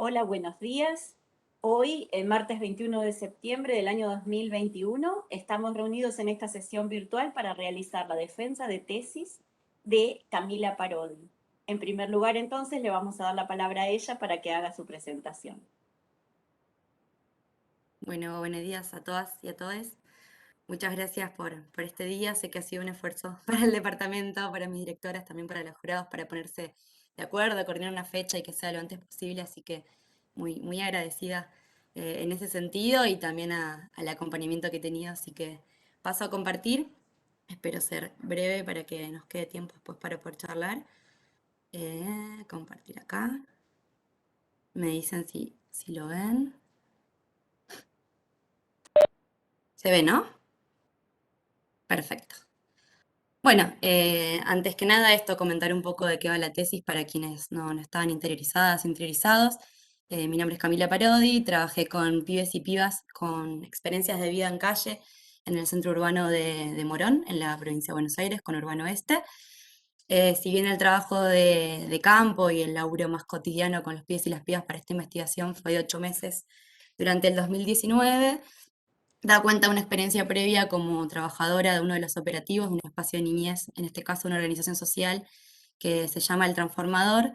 Hola, buenos días. Hoy, el martes 21 de septiembre del año 2021, estamos reunidos en esta sesión virtual para realizar la defensa de tesis de Camila Parodi. En primer lugar, entonces, le vamos a dar la palabra a ella para que haga su presentación. Bueno, buenos días a todas y a todos. Muchas gracias por este día. Sé que ha sido un esfuerzo para el departamento, para mis directoras, también para los jurados, para ponerse de acuerdo, coordinar una fecha y que sea lo antes posible. Así que muy agradecida en ese sentido y también al acompañamiento que he tenido. Así que paso a compartir. Espero ser breve para que nos quede tiempo después para poder charlar. Compartir acá. Me dicen si lo ven. ¿Se ve, no? Perfecto. Bueno, antes que nada esto, comentar un poco de qué va la tesis para quienes no estaban interiorizadas, interiorizados. Mi nombre es Camila Parodi, trabajé con pibes y pibas con experiencias de vida en calle en el centro urbano de Morón, en la provincia de Buenos Aires, con Urbano Oeste. Si bien el trabajo de campo y el laburo más cotidiano con los pibes y las pibas para esta investigación fue de 8 meses durante el 2019, da cuenta de una experiencia previa como trabajadora de uno de los operativos de un espacio de niñez, en este caso una organización social que se llama El Transformador,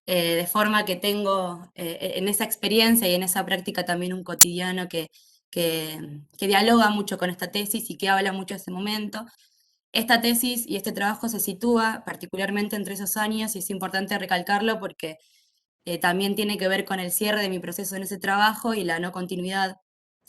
de forma que tengo en esa experiencia y en esa práctica también un cotidiano que dialoga mucho con esta tesis y que habla mucho de ese momento. Esta tesis y este trabajo se sitúa particularmente entre esos años y es importante recalcarlo porque también tiene que ver con el cierre de mi proceso en ese trabajo y la no continuidad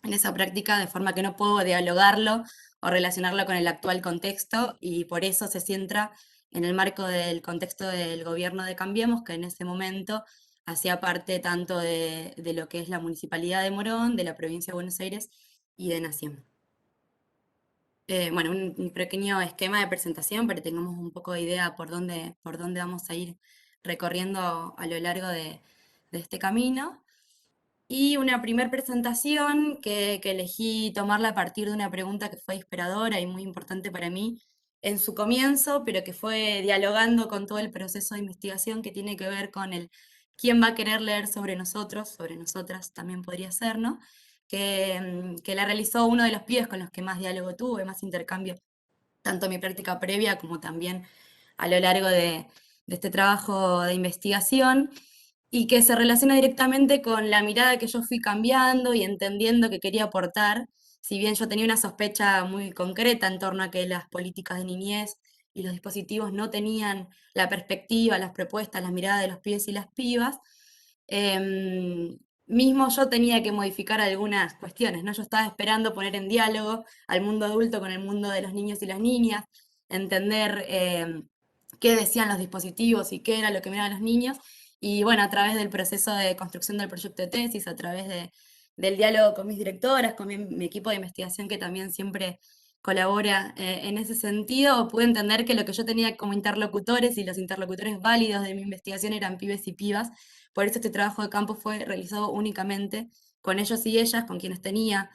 en esa práctica, de forma que no puedo dialogarlo o relacionarlo con el actual contexto y por eso se centra en el marco del contexto del gobierno de Cambiemos, que en ese momento hacía parte tanto de lo que es la Municipalidad de Morón, de la Provincia de Buenos Aires y de Nación. Bueno, un pequeño esquema de presentación para que tengamos un poco de idea por dónde vamos a ir recorriendo a lo largo de este camino. Y una primer presentación que elegí tomarla a partir de una pregunta que fue inspiradora y muy importante para mí en su comienzo, pero que fue dialogando con todo el proceso de investigación que tiene que ver con el quién va a querer leer sobre nosotros, sobre nosotras también podría ser, ¿no? Que la realizó uno de los pibes con los que más diálogo tuve, más intercambio, tanto en mi práctica previa como también a lo largo de este trabajo de investigación y que se relaciona directamente con la mirada que yo fui cambiando y entendiendo que quería aportar, si bien yo tenía una sospecha muy concreta en torno a que las políticas de niñez y los dispositivos no tenían la perspectiva, las propuestas, las miradas de los pibes y las pibas, mismo yo tenía que modificar algunas cuestiones, ¿no? Yo estaba esperando poner en diálogo al mundo adulto con el mundo de los niños y las niñas, entender qué decían los dispositivos y qué era lo que miraban los niños, y bueno, a través del proceso de construcción del proyecto de tesis, a través del diálogo con mis directoras, con mi equipo de investigación que también siempre colabora en ese sentido, pude entender que lo que yo tenía como interlocutores y los interlocutores válidos de mi investigación eran pibes y pibas. Por eso este trabajo de campo fue realizado únicamente con ellos y ellas, con quienes tenía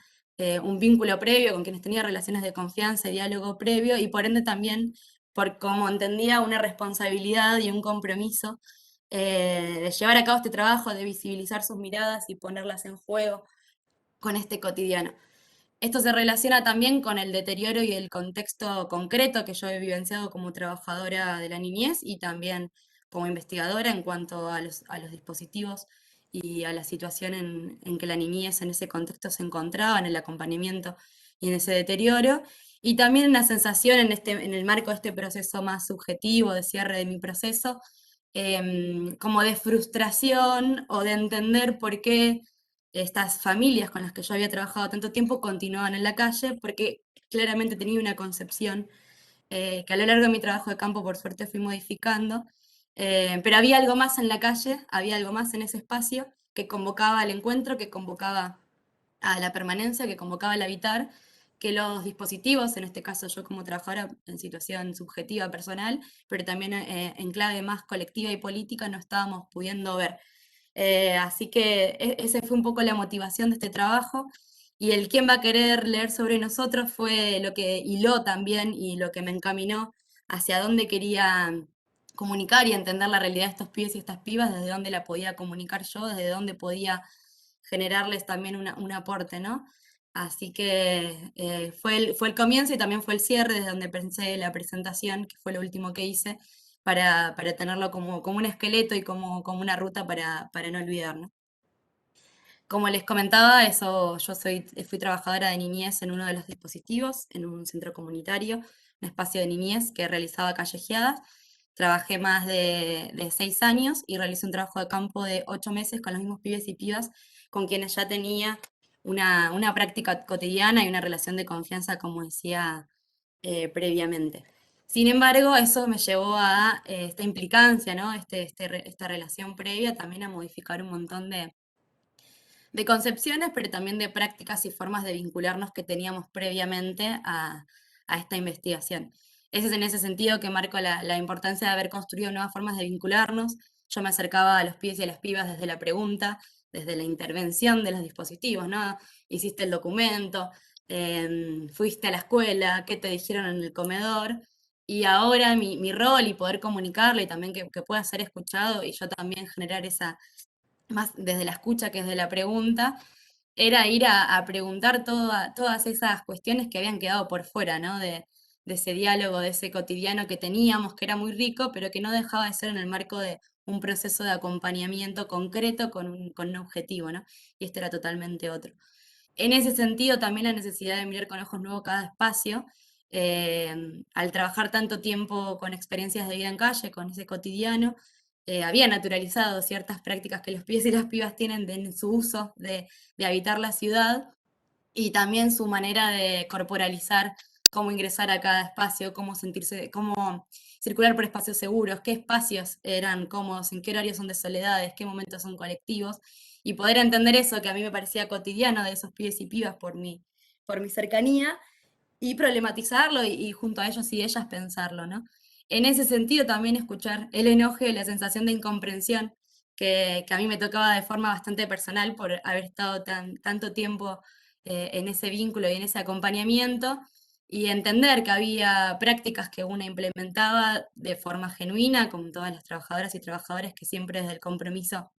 un vínculo previo, con quienes tenía relaciones de confianza y diálogo previo, y por ende también por como entendía una responsabilidad y un compromiso de llevar a cabo este trabajo, de visibilizar sus miradas y ponerlas en juego con este cotidiano. Esto se relaciona también con el deterioro y el contexto concreto que yo he vivenciado como trabajadora de la niñez y también como investigadora en cuanto a los dispositivos y a la situación en que la niñez en ese contexto se encontraba, en el acompañamiento y en ese deterioro. Y también una sensación en el marco de este proceso más subjetivo de cierre de mi proceso, como de frustración o de entender por qué estas familias con las que yo había trabajado tanto tiempo continuaban en la calle, porque claramente tenía una concepción que a lo largo de mi trabajo de campo, por suerte, fui modificando, pero había algo más en la calle, había algo más en ese espacio que convocaba al encuentro, que convocaba a la permanencia, que convocaba al habitar, que los dispositivos, en este caso yo como trabajadora en situación subjetiva personal, pero también en clave más colectiva y política, no estábamos pudiendo ver. Así que esa fue un poco la motivación de este trabajo. Y el quién va a querer leer sobre nosotros fue lo que hiló también y lo que me encaminó hacia dónde quería comunicar y entender la realidad de estos pibes y estas pibas, desde dónde la podía comunicar yo, desde dónde podía generarles también un aporte, ¿no? Así que fue el comienzo y también fue el cierre, desde donde pensé la presentación, que fue lo último que hice, para tenerlo como un esqueleto y como una ruta para no olvidar, ¿no? Como les comentaba, fui trabajadora de niñez en uno de los dispositivos, en un centro comunitario, un espacio de niñez que realizaba callejeadas. Trabajé más de 6 años y realicé un trabajo de campo de 8 meses con los mismos pibes y pibas con quienes ya tenía una práctica cotidiana y una relación de confianza, como decía previamente. Sin embargo, eso me llevó a esta implicancia, ¿no? Esta relación previa también a modificar un montón de concepciones, pero también de prácticas y formas de vincularnos que teníamos previamente a esta investigación. Ese es en ese sentido que marco la importancia de haber construido nuevas formas de vincularnos. Yo me acercaba a los pibes y a las pibas desde la pregunta, desde la intervención de los dispositivos, ¿no? Hiciste el documento, fuiste a la escuela, qué te dijeron en el comedor. Y ahora mi rol y poder comunicarlo y también que pueda ser escuchado y yo también generar esa, más desde la escucha que desde la pregunta, era ir a preguntar todas esas cuestiones que habían quedado por fuera, ¿no? De ese diálogo, de ese cotidiano que teníamos, que era muy rico, pero que no dejaba de ser en el marco de un proceso de acompañamiento concreto con un objetivo, ¿no? Y este era totalmente otro. En ese sentido, también la necesidad de mirar con ojos nuevos cada espacio, al trabajar tanto tiempo con experiencias de vida en calle, con ese cotidiano, había naturalizado ciertas prácticas que los pibes y las pibas tienen en su uso de habitar la ciudad y también su manera de corporalizar cómo ingresar a cada espacio, cómo sentirse, cómo circular por espacios seguros, qué espacios eran cómodos, en qué horarios son de soledades, qué momentos son colectivos, y poder entender eso que a mí me parecía cotidiano de esos pibes y pibas por mi cercanía, y problematizarlo y junto a ellos y ellas pensarlo, ¿no? En ese sentido también escuchar el enojo y la sensación de incomprensión que a mí me tocaba de forma bastante personal por haber estado tanto tiempo en ese vínculo y en ese acompañamiento y entender que había prácticas que una implementaba de forma genuina, como todas las trabajadoras y trabajadores que siempre desde el compromiso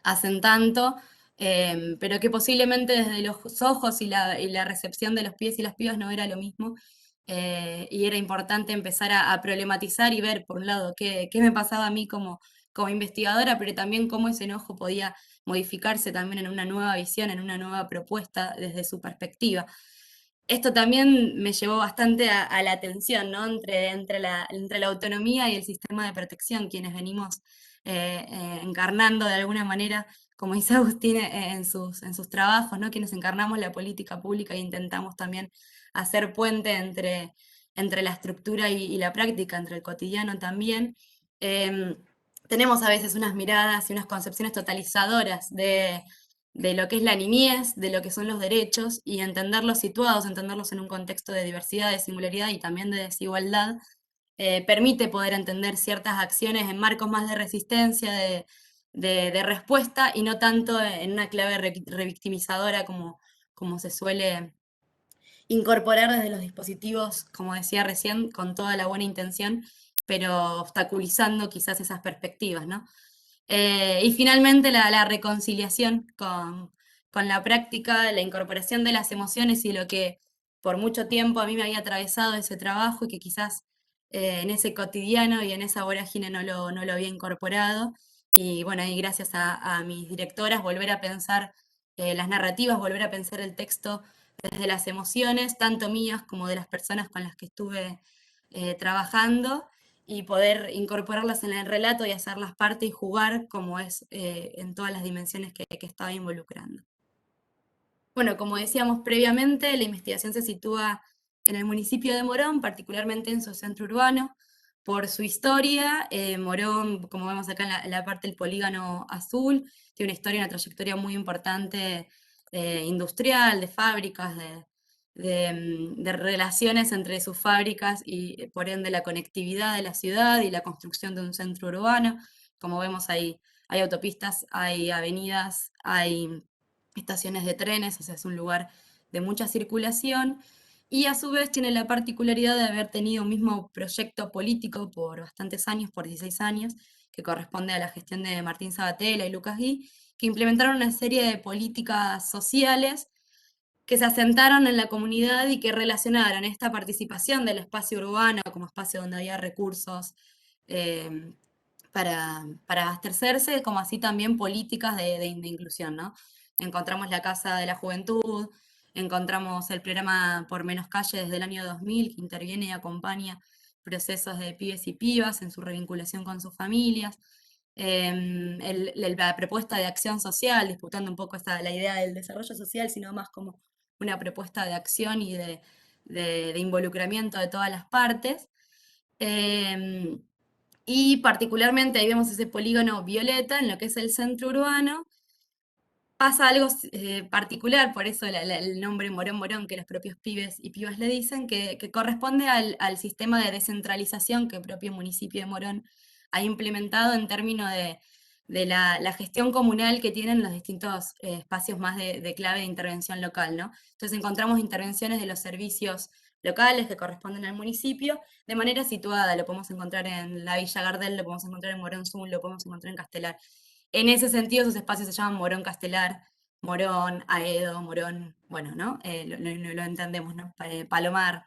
hacen tanto, pero que posiblemente desde los ojos y la recepción de los pibes y las pibas no era lo mismo. Y era importante empezar a problematizar y ver, por un lado, qué me pasaba a mí como investigadora, pero también cómo ese enojo podía modificarse también en una nueva visión, en una nueva propuesta desde su perspectiva. Esto también me llevó bastante a la tensión, ¿no? Entre la autonomía y el sistema de protección, quienes venimos encarnando de alguna manera, como dice Agustín en sus trabajos, ¿no? Quienes encarnamos la política pública e intentamos también hacer puente entre la estructura y la práctica, entre el cotidiano también. Em, Tenemos a veces unas miradas y unas concepciones totalizadoras de lo que es la niñez, de lo que son los derechos y entenderlos situados, entenderlos en un contexto de diversidad, de singularidad y también de desigualdad, permite poder entender ciertas acciones en marcos más de resistencia, de respuesta y no tanto en una clave revictimizadora como se suele incorporar desde los dispositivos, como decía recién, con toda la buena intención, pero obstaculizando quizás esas perspectivas, ¿no? Y finalmente la reconciliación con la práctica, la incorporación de las emociones y lo que por mucho tiempo a mí me había atravesado ese trabajo y que quizás en ese cotidiano y en esa vorágine no lo había incorporado. Y bueno, y gracias a mis directoras volver a pensar las narrativas, volver a pensar el texto desde las emociones, tanto mías como de las personas con las que estuve trabajando y poder incorporarlas en el relato y hacerlas parte y jugar como es en todas las dimensiones que estaba involucrando. Bueno, como decíamos previamente, la investigación se sitúa en el municipio de Morón, particularmente en su centro urbano. Por su historia, Morón, como vemos acá en la parte del polígono azul, tiene una historia, una trayectoria muy importante industrial, de fábricas, de relaciones entre sus fábricas y por ende la conectividad de la ciudad y la construcción de un centro urbano. Como vemos ahí, hay autopistas, hay avenidas, hay estaciones de trenes, o sea, es un lugar de mucha circulación. y a su vez tiene la particularidad de haber tenido un mismo proyecto político por bastantes años, por 16 años, que corresponde a la gestión de Martín Sabatella y Lucas Gui, que implementaron una serie de políticas sociales que se asentaron en la comunidad y que relacionaron esta participación del espacio urbano como espacio donde había recursos eh, para abastecerse, como así también políticas de inclusión, ¿no? Encontramos la Casa de la Juventud, encontramos el programa Por Menos Calle desde el año 2000, que interviene y acompaña procesos de pibes y pibas en su revinculación con sus familias. La propuesta de acción social, disputando un poco la idea del desarrollo social, sino más como una propuesta de acción y de involucramiento de todas las partes. Em, y particularmente ahí vemos ese polígono violeta en lo que es el centro urbano. Pasa algo particular, por eso el nombre Morón Morón, que los propios pibes y pibas le dicen, que corresponde al sistema de descentralización que el propio municipio de Morón ha implementado en términos de la gestión comunal que tienen los distintos espacios más de clave de intervención local, ¿no? Entonces encontramos intervenciones de los servicios locales que corresponden al municipio de manera situada. Lo podemos encontrar en la Villa Gardel, lo podemos encontrar en Morón Sur, lo podemos encontrar en Castelar. En ese sentido, esos espacios se llaman Morón Castelar, Morón, Aedo, Morón, bueno, ¿no? Lo entendemos, ¿no? Palomar.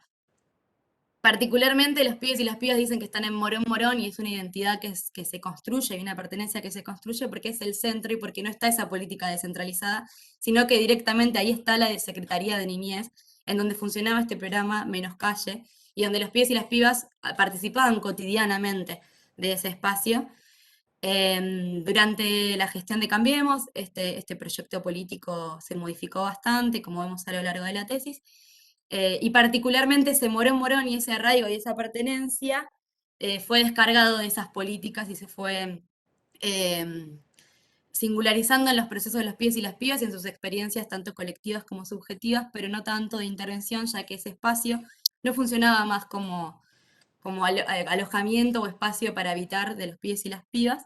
Particularmente los pibes y las pibas dicen que están en Morón Morón y es una identidad que se construye y una pertenencia que se construye porque es el centro y porque no está esa política descentralizada, sino que directamente ahí está la de Secretaría de Niñez, en donde funcionaba este programa Menos Calle y donde los pibes y las pibas participaban cotidianamente de ese espacio. Durante la gestión de Cambiemos, este proyecto político se modificó bastante, como vemos a lo largo de la tesis, y particularmente ese Morón Morón y ese arraigo y esa pertenencia fue descargado de esas políticas y se fue em, singularizando en los procesos de los pibes y las pibas y en sus experiencias tanto colectivas como subjetivas, pero no tanto de intervención, ya que ese espacio no funcionaba más como alojamiento o espacio para habitar de los pibes y las pibas,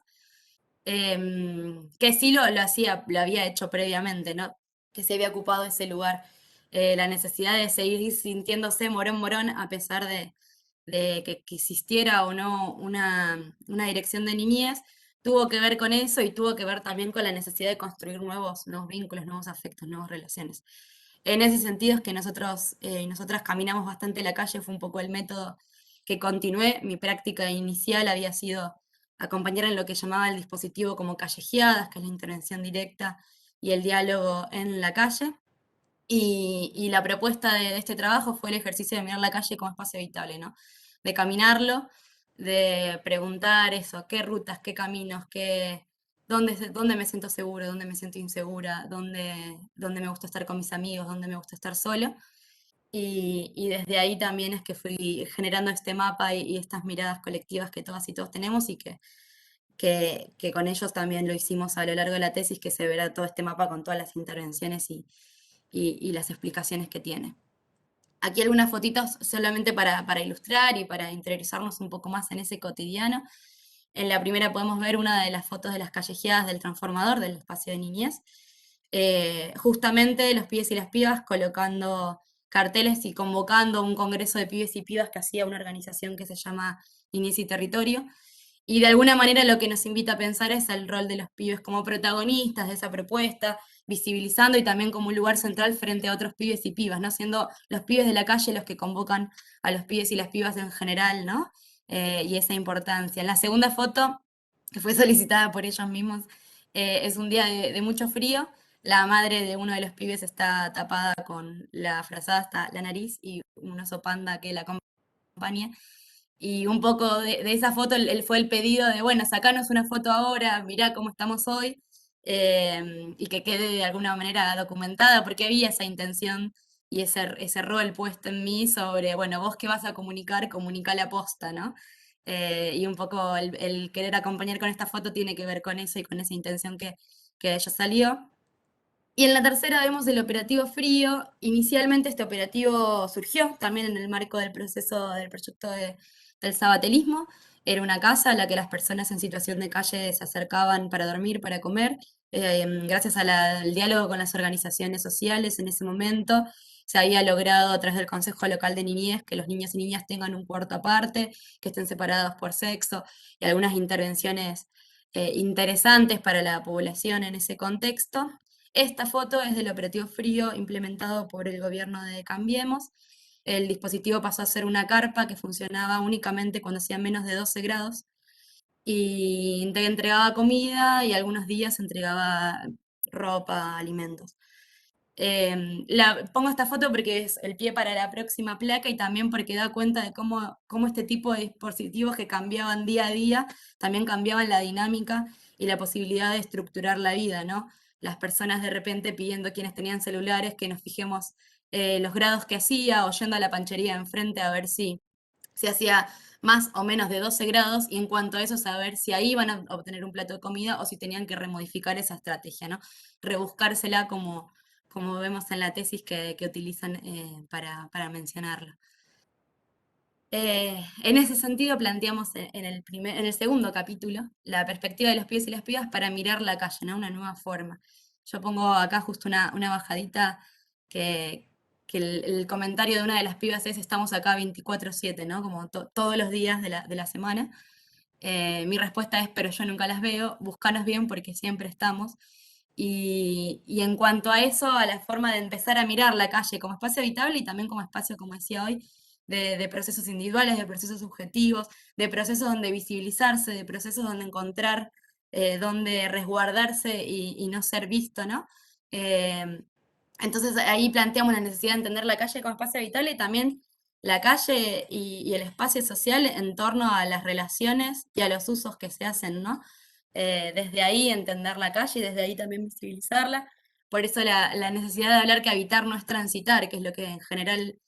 que sí lo había hecho previamente, ¿no? Que se había ocupado ese lugar. La necesidad de seguir sintiéndose morón morón a pesar de que existiera o no una dirección de niñez, tuvo que ver con eso y tuvo que ver también con la necesidad de construir nuevos vínculos, nuevos afectos, nuevas relaciones. En ese sentido es que nosotros y nosotras caminamos bastante la calle, fue un poco el método que continué. Mi práctica inicial había sido acompañar en lo que llamaba el dispositivo como callejeadas, que es la intervención directa y el diálogo en la calle. Y la propuesta de este trabajo fue el ejercicio de mirar la calle como espacio habitable, ¿no? De caminarlo, de preguntar eso, qué rutas, qué caminos, dónde me siento seguro, dónde me siento insegura, dónde me gusta estar con mis amigos, dónde me gusta estar solo. Y desde ahí también es que fui generando este mapa y estas miradas colectivas que todas y todos tenemos y que con ellos también lo hicimos a lo largo de la tesis, que se verá todo este mapa con todas las intervenciones y las explicaciones que tiene. Aquí algunas fotitos solamente para ilustrar y para interiorizarnos un poco más en ese cotidiano. En la primera podemos ver una de las fotos de las callejeadas del transformador, del espacio de niñez. Justamente los pibes y las pibas colocando carteles y convocando un congreso de pibes y pibas que hacía una organización que se llama Niñez y Territorio, y de alguna manera lo que nos invita a pensar es el rol de los pibes como protagonistas de esa propuesta, visibilizando y también como un lugar central frente a otros pibes y pibas, ¿no? Siendo los pibes de la calle los que convocan a los pibes y las pibas en general, ¿no? Y esa importancia. En la segunda foto, que fue solicitada por ellos mismos, es un día de mucho frío. La madre de uno de los pibes está tapada con la frazada hasta la nariz y un oso panda que la acompaña. Y un poco de esa foto fue el pedido de, bueno, sacanos una foto ahora, mirá cómo estamos hoy, y que quede de alguna manera documentada, porque había esa intención y ese rol puesto en mí sobre, bueno, vos qué vas a comunicar, comunica la posta, ¿no? Y un poco el querer acompañar con esta foto tiene que ver con eso y con esa intención que de ella salió. Y en la tercera vemos el operativo Frío. Inicialmente este operativo surgió también en el marco del proceso del proyecto del sabatelismo. Era una casa a la que las personas en situación de calle se acercaban para dormir, para comer, gracias al diálogo con las organizaciones sociales en ese momento. se había logrado a través del Consejo Local de Niñez que los niños y niñas tengan un cuarto aparte, que estén separados por sexo, y algunas intervenciones interesantes para la población en ese contexto. Esta foto es del operativo frío implementado por el gobierno de Cambiemos. El dispositivo pasó a ser una carpa que funcionaba únicamente cuando hacía menos de 12 grados y te entregaba comida y algunos días entregaba ropa, alimentos. Pongo esta foto porque es el pie para la próxima placa y también porque da cuenta de cómo este tipo de dispositivos que cambiaban día a día también cambiaban la dinámica y la posibilidad de estructurar la vida, ¿no? Las personas de repente pidiendo quienes tenían celulares que nos fijemos los grados que hacía o yendo a la panchería enfrente a ver si hacía más o menos de 12 grados y en cuanto a eso saber si ahí iban a obtener un plato de comida o si tenían que remodificar esa estrategia, ¿no? Rebuscársela como vemos en la tesis que utilizan para mencionarlo. En ese sentido planteamos en el segundo capítulo la perspectiva de los pibes y las pibas para mirar la calle, ¿no? Una nueva forma. Yo pongo acá justo una bajadita que, que el comentario de una de las pibas es estamos acá 24/7, ¿no? Como todos los días de la semana. Mi respuesta es, pero yo nunca las veo, búscanos bien porque siempre estamos. Y en cuanto a eso, a la forma de empezar a mirar la calle como espacio habitable y también como espacio, como decía hoy, de procesos individuales, de procesos subjetivos, de procesos donde visibilizarse, de procesos donde encontrar, donde resguardarse y no ser visto, ¿no? Eh, entonces ahí planteamos la necesidad de entender la calle como espacio habitable y también la calle y el espacio social en torno a las relaciones y a los usos que se hacen, ¿no? Desde ahí entender la calle y desde ahí también visibilizarla. Por eso la necesidad de hablar que habitar no es transitar, que es lo que en general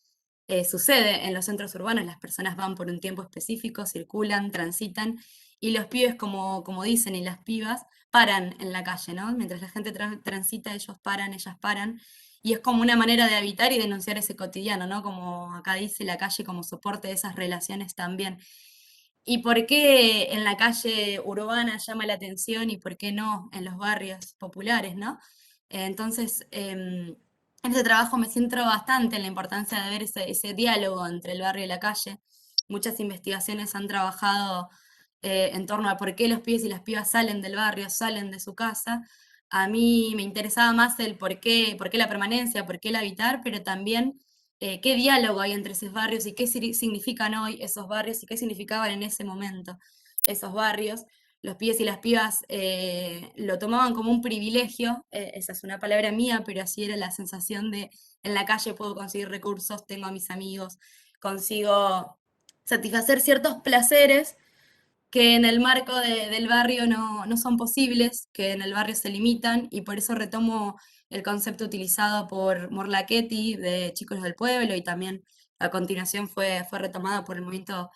sucede en los centros urbanos. Las personas van por un tiempo específico, circulan, transitan, y los pibes, como dicen, y las pibas, paran en la calle, ¿no? Mientras la gente transita, ellos paran, ellas paran. Y es como una manera de habitar y denunciar ese cotidiano, ¿no? Como acá dice la calle como soporte de esas relaciones también. ¿Y por qué en la calle urbana llama la atención y por qué no en los barrios populares, ¿no? Entonces, en este trabajo me centro bastante en la importancia de ver ese diálogo entre el barrio y la calle. Muchas investigaciones han trabajado en torno a por qué los pibes y las pibas salen del barrio, salen de su casa. A mí me interesaba más el por qué la permanencia, por qué el habitar, pero también qué diálogo hay entre esos barrios y qué significan hoy esos barrios y qué significaban en ese momento esos barrios. Los pibes y las pibas lo tomaban como un privilegio, esa es una palabra mía, pero así era la sensación de en la calle puedo conseguir recursos, tengo a mis amigos, consigo satisfacer ciertos placeres que en el marco del barrio no son posibles, que en el barrio se limitan, y por eso retomo el concepto utilizado por Morlachetti de Chicos del Pueblo, y también a continuación fue retomado por el movimiento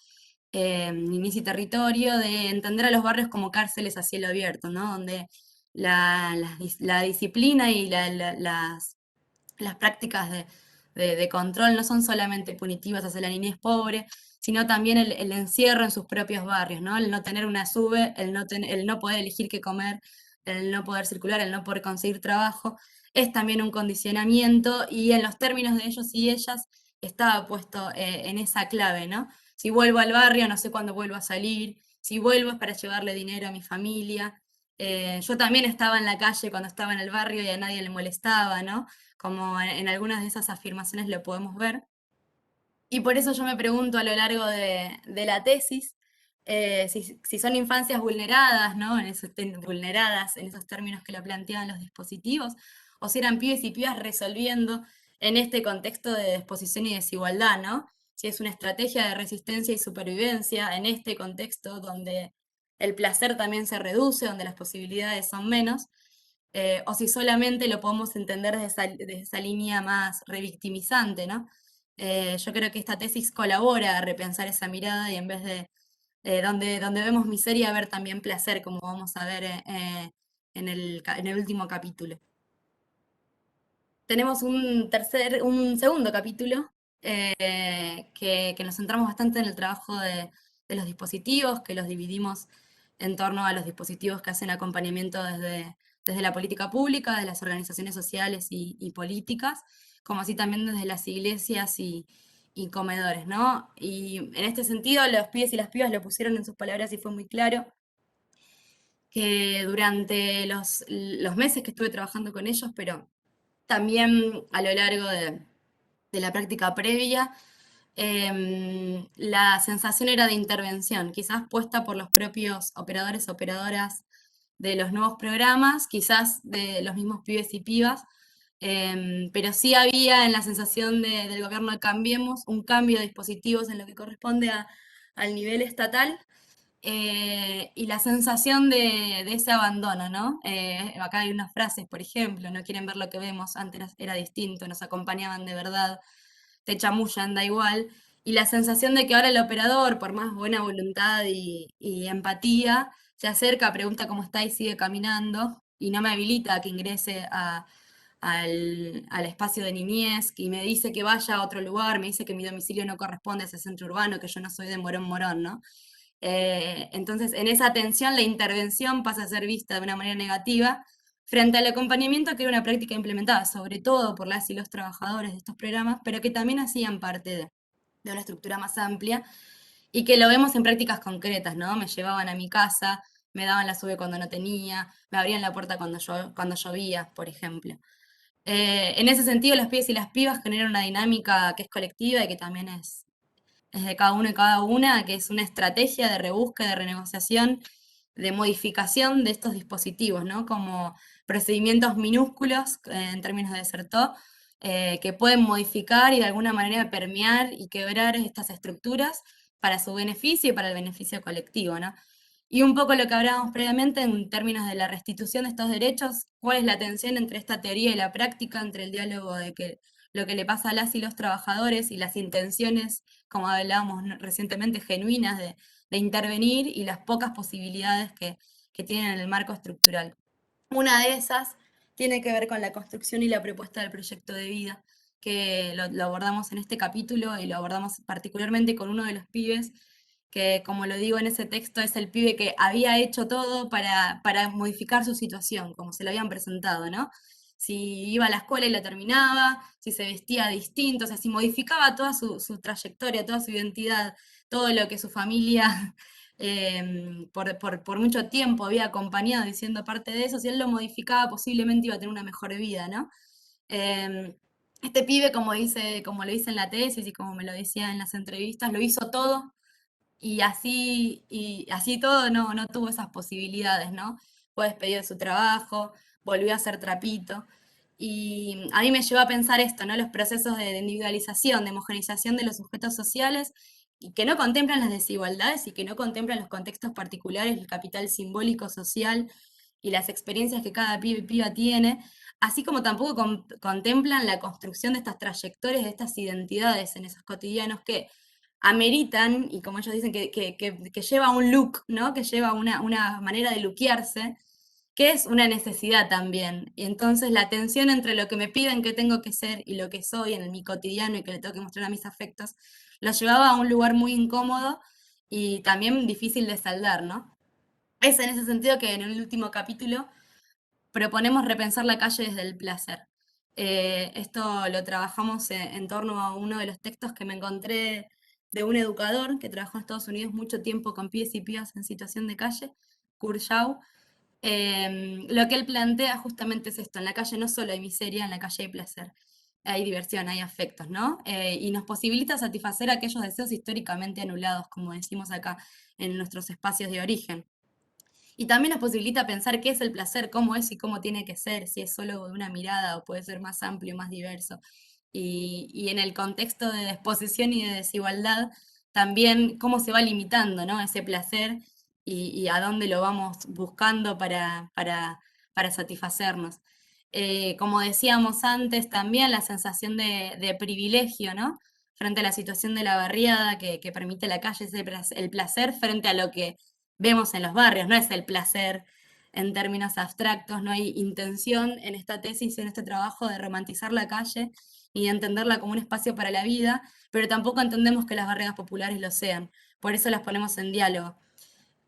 Niñez y Territorio, de entender a los barrios como cárceles a cielo abierto, ¿no? Donde la disciplina y las prácticas de control no son solamente punitivas hacia la niñez pobre, sino también el encierro en sus propios barrios, ¿no? El no tener una SUBE, el no poder elegir qué comer, el no poder circular, el no poder conseguir trabajo, es también un condicionamiento y en los términos de ellos y ellas estaba puesto en esa clave, ¿no? Si vuelvo al barrio, no sé cuándo vuelvo a salir, si vuelvo es para llevarle dinero a mi familia. Yo también estaba en la calle cuando estaba en el barrio y a nadie le molestaba, ¿no? Como en algunas de esas afirmaciones lo podemos ver. Y por eso yo me pregunto a lo largo de la tesis si son infancias vulneradas, ¿no? Vulneradas en esos términos que lo planteaban los dispositivos, o si eran pibes y pibas resolviendo en este contexto de desposición y desigualdad, ¿no? Si es una estrategia de resistencia y supervivencia en este contexto donde el placer también se reduce, donde las posibilidades son menos, o si solamente lo podemos entender desde esa línea más revictimizante, ¿no? Yo creo que esta tesis colabora a repensar esa mirada y en vez de donde vemos miseria, ver también placer, como vamos a ver en el último capítulo. Tenemos un segundo capítulo que nos centramos bastante en el trabajo de los dispositivos, que los dividimos en torno a los dispositivos que hacen acompañamiento desde la política pública, de las organizaciones sociales y políticas, como así también desde las iglesias y comedores, ¿no? Y en este sentido, los pibes y las pibas lo pusieron en sus palabras y fue muy claro que durante los meses que estuve trabajando con ellos, pero también a lo largo de la práctica previa, la sensación era de intervención, quizás puesta por los propios operadores, operadoras de los nuevos programas, quizás de los mismos pibes y pibas, pero sí había en la sensación del gobierno de Cambiemos un cambio de dispositivos en lo que corresponde al nivel estatal, y la sensación de ese abandono, ¿no? Acá hay unas frases, por ejemplo, no quieren ver lo que vemos, antes era distinto, nos acompañaban de verdad, te chamullan, da igual. Y la sensación de que ahora el operador, por más buena voluntad y empatía, se acerca, pregunta cómo está y sigue caminando, y no me habilita a que ingrese al espacio de niñez, y me dice que vaya a otro lugar, me dice que mi domicilio no corresponde a ese centro urbano, que yo no soy de Morón Morón, ¿no? Entonces, en esa atención, la intervención pasa a ser vista de una manera negativa frente al acompañamiento, que era una práctica implementada sobre todo por las y los trabajadores de estos programas, pero que también hacían parte de una estructura más amplia y que lo vemos en prácticas concretas, ¿no? Me llevaban a mi casa, me daban la sube cuando no tenía, me abrían la puerta cuando llovía, por ejemplo. En ese sentido, los pibes y las pibas generan una dinámica que es colectiva y que también es de cada uno y cada una, que es una estrategia de rebúsqueda, de renegociación, de modificación de estos dispositivos, ¿no? Como procedimientos minúsculos, en términos de Desertó, que pueden modificar y de alguna manera permear y quebrar estas estructuras para su beneficio y para el beneficio colectivo, ¿no? Y un poco lo que hablábamos previamente en términos de la restitución de estos derechos, cuál es la tensión entre esta teoría y la práctica, entre el diálogo de que lo que le pasa a las y los trabajadores y las intenciones, como hablábamos recientemente, genuinas de intervenir y las pocas posibilidades que tienen en el marco estructural. Una de esas tiene que ver con la construcción y la propuesta del proyecto de vida, que lo abordamos en este capítulo y lo abordamos particularmente con uno de los pibes, que como lo digo en ese texto, es el pibe que había hecho todo para modificar su situación, como se lo habían presentado, ¿no? Si iba a la escuela y la terminaba, si se vestía distinto, o sea, si modificaba toda su trayectoria, toda su identidad, todo lo que su familia por mucho tiempo había acompañado y siendo parte de eso, si él lo modificaba posiblemente iba a tener una mejor vida, ¿no? Em, este pibe, como lo dice en la tesis y como me lo decía en las entrevistas, lo hizo todo y así todo no tuvo esas posibilidades, ¿no? Fue despedido de su trabajo, volvió a ser trapito. Y a mí me llevó a pensar esto, ¿no? Los procesos de individualización, de homogeneización de los sujetos sociales y que no contemplan las desigualdades y que no contemplan los contextos particulares, el capital simbólico, social y las experiencias que cada pibe y piba tiene, así como tampoco contemplan la construcción de estas trayectorias, de estas identidades en esos cotidianos que ameritan, y como ellos dicen, que lleva un look, ¿no? Que lleva una manera de luquearse, que es una necesidad también. Y entonces la tensión entre lo que me piden que tengo que ser y lo que soy en mi cotidiano y que le tengo que mostrar a mis afectos, lo llevaba a un lugar muy incómodo y también difícil de saldar, ¿no? Es en ese sentido que en el último capítulo proponemos repensar la calle desde el placer. Esto lo trabajamos en torno a uno de los textos que me encontré de un educador que trabajó en Estados Unidos mucho tiempo con pibes y pibas en situación de calle, Kurshaw. Lo que él plantea justamente es esto: en la calle no solo hay miseria, en la calle hay placer, hay diversión, hay afectos, ¿no? Y nos posibilita satisfacer aquellos deseos históricamente anulados, como decimos acá, en nuestros espacios de origen. Y también nos posibilita pensar qué es el placer, cómo es y cómo tiene que ser, si es solo de una mirada o puede ser más amplio, más diverso. Y en el contexto de desposesión y de desigualdad, también cómo se va limitando, ¿no? Ese placer y a dónde lo vamos buscando para satisfacernos. Como decíamos antes, también la sensación de privilegio, ¿no? Frente a la situación de la barriada que permite la calle, el placer frente a lo que vemos en los barrios, no es el placer en términos abstractos, no hay intención en esta tesis, en este trabajo de romantizar la calle y de entenderla como un espacio para la vida, pero tampoco entendemos que las barriadas populares lo sean, por eso las ponemos en diálogo.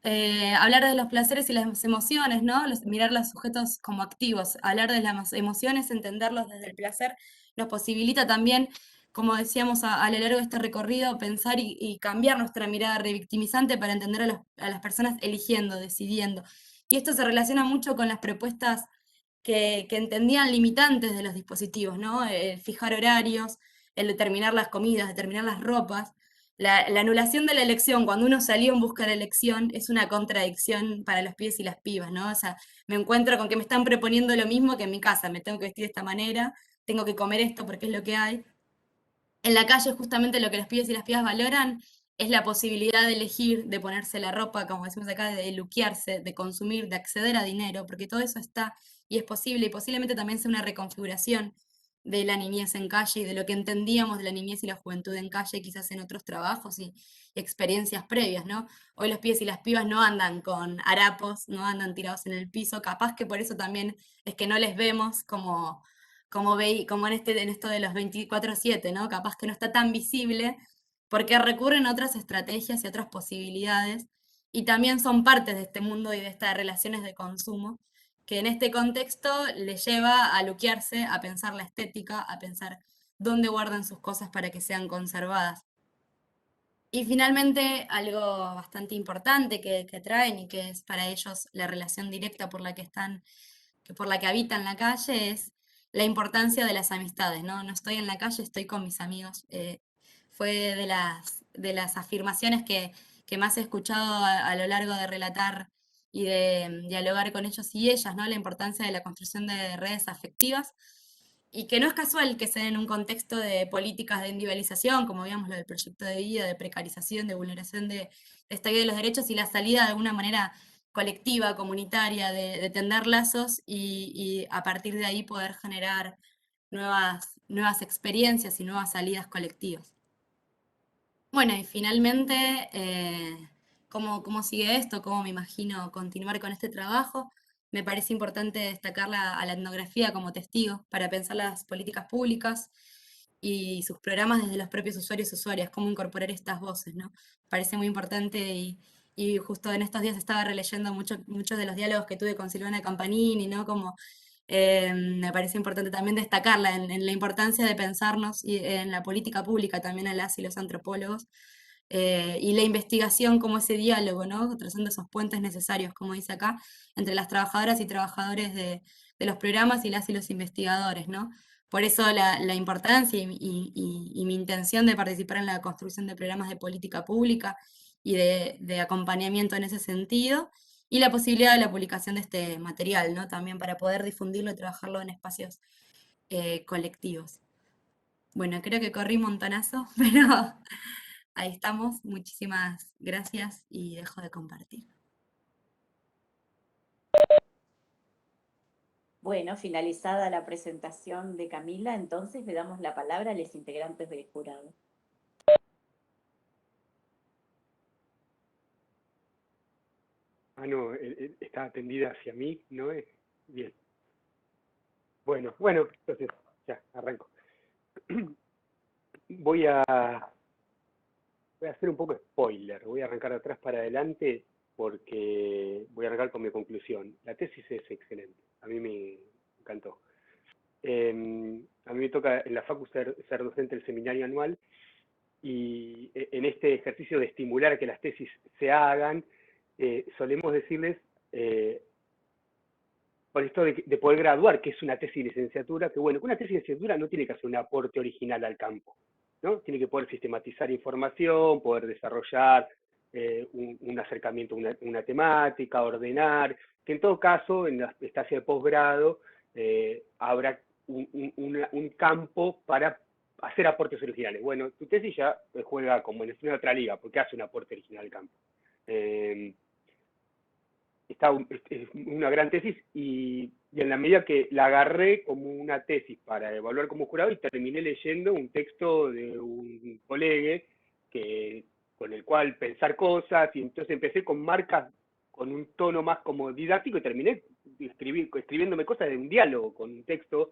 Hablar de los placeres y las emociones, ¿no? Mirar los sujetos como activos, hablar de las emociones, entenderlos desde el placer, nos posibilita también, como decíamos a lo largo de este recorrido, pensar y cambiar nuestra mirada revictimizante para entender a las personas eligiendo, decidiendo. Y esto se relaciona mucho con las propuestas que entendían limitantes de los dispositivos, ¿no? El fijar horarios, el determinar las comidas, determinar las ropas. La anulación de la elección, cuando uno salió en busca de la elección, es una contradicción para los pibes y las pibas, ¿no? O sea, me encuentro con que me están proponiendo lo mismo que en mi casa, me tengo que vestir de esta manera, tengo que comer esto porque es lo que hay. En la calle justamente lo que los pibes y las pibas valoran es la posibilidad de elegir, de ponerse la ropa, como decimos acá, de luquearse, de consumir, de acceder a dinero, porque todo eso está y es posible, y posiblemente también sea una reconfiguración de la niñez en calle y de lo que entendíamos de la niñez y la juventud en calle, quizás en otros trabajos y experiencias previas, ¿no? Hoy los pibes y las pibas no andan con harapos, no andan tirados en el piso, capaz que por eso también es que no les vemos como en esto de los 24/7, ¿no? Capaz que no está tan visible porque recurren a otras estrategias y otras posibilidades y también son partes de este mundo y de estas relaciones de consumo que en este contexto les lleva a luquearse, a pensar la estética, a pensar dónde guardan sus cosas para que sean conservadas. Y finalmente, algo bastante importante que traen y que es para ellos la relación directa por la que están, por la que habitan la calle, es la importancia de las amistades, ¿no? No estoy en la calle, estoy con mis amigos. Fue de las afirmaciones que más he escuchado a lo largo de relatar y de dialogar con ellos y ellas, ¿no? La importancia de la construcción de redes afectivas y que no es casual que se den en un contexto de políticas de individualización, como veíamos lo del proyecto de vida, de precarización, de vulneración de esta idea de los derechos y la salida de alguna manera colectiva, comunitaria, de tender lazos y a partir de ahí poder generar nuevas experiencias y nuevas salidas colectivas. Bueno, y finalmente, ¿cómo sigue esto? ¿Cómo me imagino continuar con este trabajo? Me parece importante destacar a la etnografía como testigo para pensar las políticas públicas y sus programas desde los propios usuarios y usuarias, cómo incorporar estas voces, ¿no? Parece muy importante y justo en estos días estaba releyendo muchos de los diálogos que tuve con Silvana Campanini, ¿no? Como me parece importante también destacarla en la importancia de pensarnos y en la política pública también a las y los antropólogos, y la investigación como ese diálogo, ¿no? Trazando esos puentes necesarios, como dice acá, entre las trabajadoras y trabajadores de los programas y las y los investigadores, ¿no? Por eso la importancia y mi intención de participar en la construcción de programas de política pública y de acompañamiento en ese sentido, y la posibilidad de la publicación de este material, ¿no? También para poder difundirlo y trabajarlo en espacios colectivos. Bueno, creo que corrí un montonazo, pero ahí estamos. Muchísimas gracias y dejo de compartir. Bueno, finalizada la presentación de Camila, entonces le damos la palabra a los integrantes del jurado. No, está atendida hacia mí, ¿no? Bien. Bueno, entonces, ya, arranco. Voy a hacer un poco spoiler, voy a arrancar de atrás para adelante porque voy a arrancar con mi conclusión. La tesis es excelente, a mí me encantó. A mí me toca en la Facu ser docente del seminario anual y en este ejercicio de estimular que las tesis se hagan, solemos decirles, por esto de poder graduar, que es una tesis de licenciatura, que bueno, que una tesis de licenciatura no tiene que hacer un aporte original al campo, ¿no? Tiene que poder sistematizar información, poder desarrollar un acercamiento a una temática, ordenar, que en todo caso, en la estancia de posgrado, habrá un campo para hacer aportes originales. Bueno, tu tesis ya juega como en otra liga, porque hace un aporte original al campo. Es una gran tesis y en la medida que la agarré como una tesis para evaluar como jurado y terminé leyendo un texto de un colega con el cual pensar cosas y entonces empecé con marcas con un tono más como didáctico y terminé escribiéndome cosas de un diálogo con un texto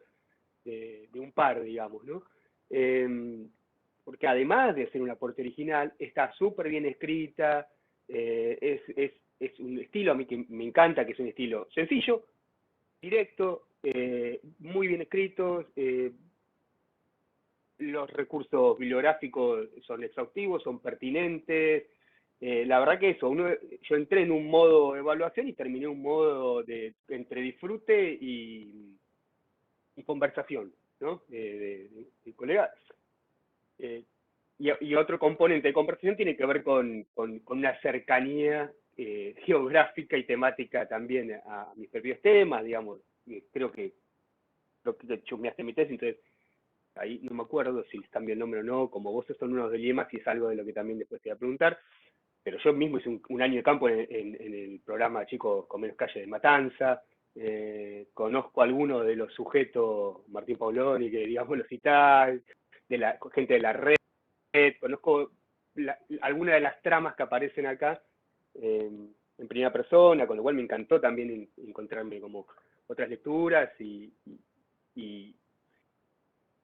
de un par, digamos, ¿no? Porque además de ser un aporte original, está súper bien escrita, es un estilo a mí que me encanta, que es un estilo sencillo, directo, muy bien escrito, los recursos bibliográficos son exhaustivos, son pertinentes. La verdad que eso, yo entré en un modo de evaluación y terminé en un modo entre disfrute y conversación, ¿no? De colegas. Y otro componente de conversación tiene que ver con una cercanía geográfica y temática también a mis propios temas, digamos. Creo que chusmeaste mi tesis, entonces ahí no me acuerdo si están bien el nombre o no, como vos son unos dilemas y es algo de lo que también después te voy a preguntar, pero yo mismo hice un año de campo en el programa Chicos con Menos Calle de Matanza, conozco a algunos de los sujetos, Martín Pauloni, que digamos lo citáis, gente de la red, conozco algunas de las tramas que aparecen acá en primera persona, con lo cual me encantó también encontrarme como otras lecturas y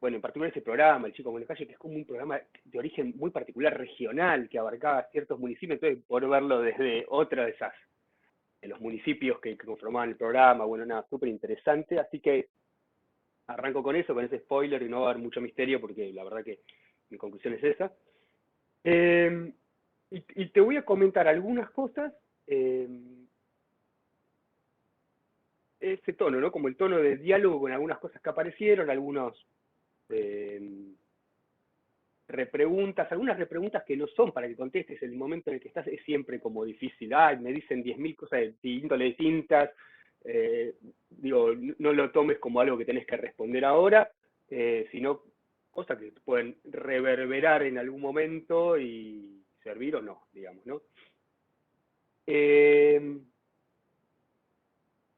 bueno, en particular ese programa, El Chico Buenos Calle, que es como un programa de origen muy particular, regional, que abarcaba ciertos municipios, entonces por verlo desde otra de los municipios que conformaban el programa, bueno, nada, súper interesante, así que arranco con eso, con ese spoiler y no va a haber mucho misterio porque la verdad que mi conclusión es esa. Y te voy a comentar algunas cosas, ese tono, ¿no? Como el tono de diálogo con algunas cosas que aparecieron, algunos algunas repreguntas que no son para que contestes, el momento en el que estás es siempre como difícil, me dicen 10.000 cosas de índole distintas, digo, no lo tomes como algo que tenés que responder ahora, sino cosas que pueden reverberar en algún momento y servir o no, digamos, ¿no?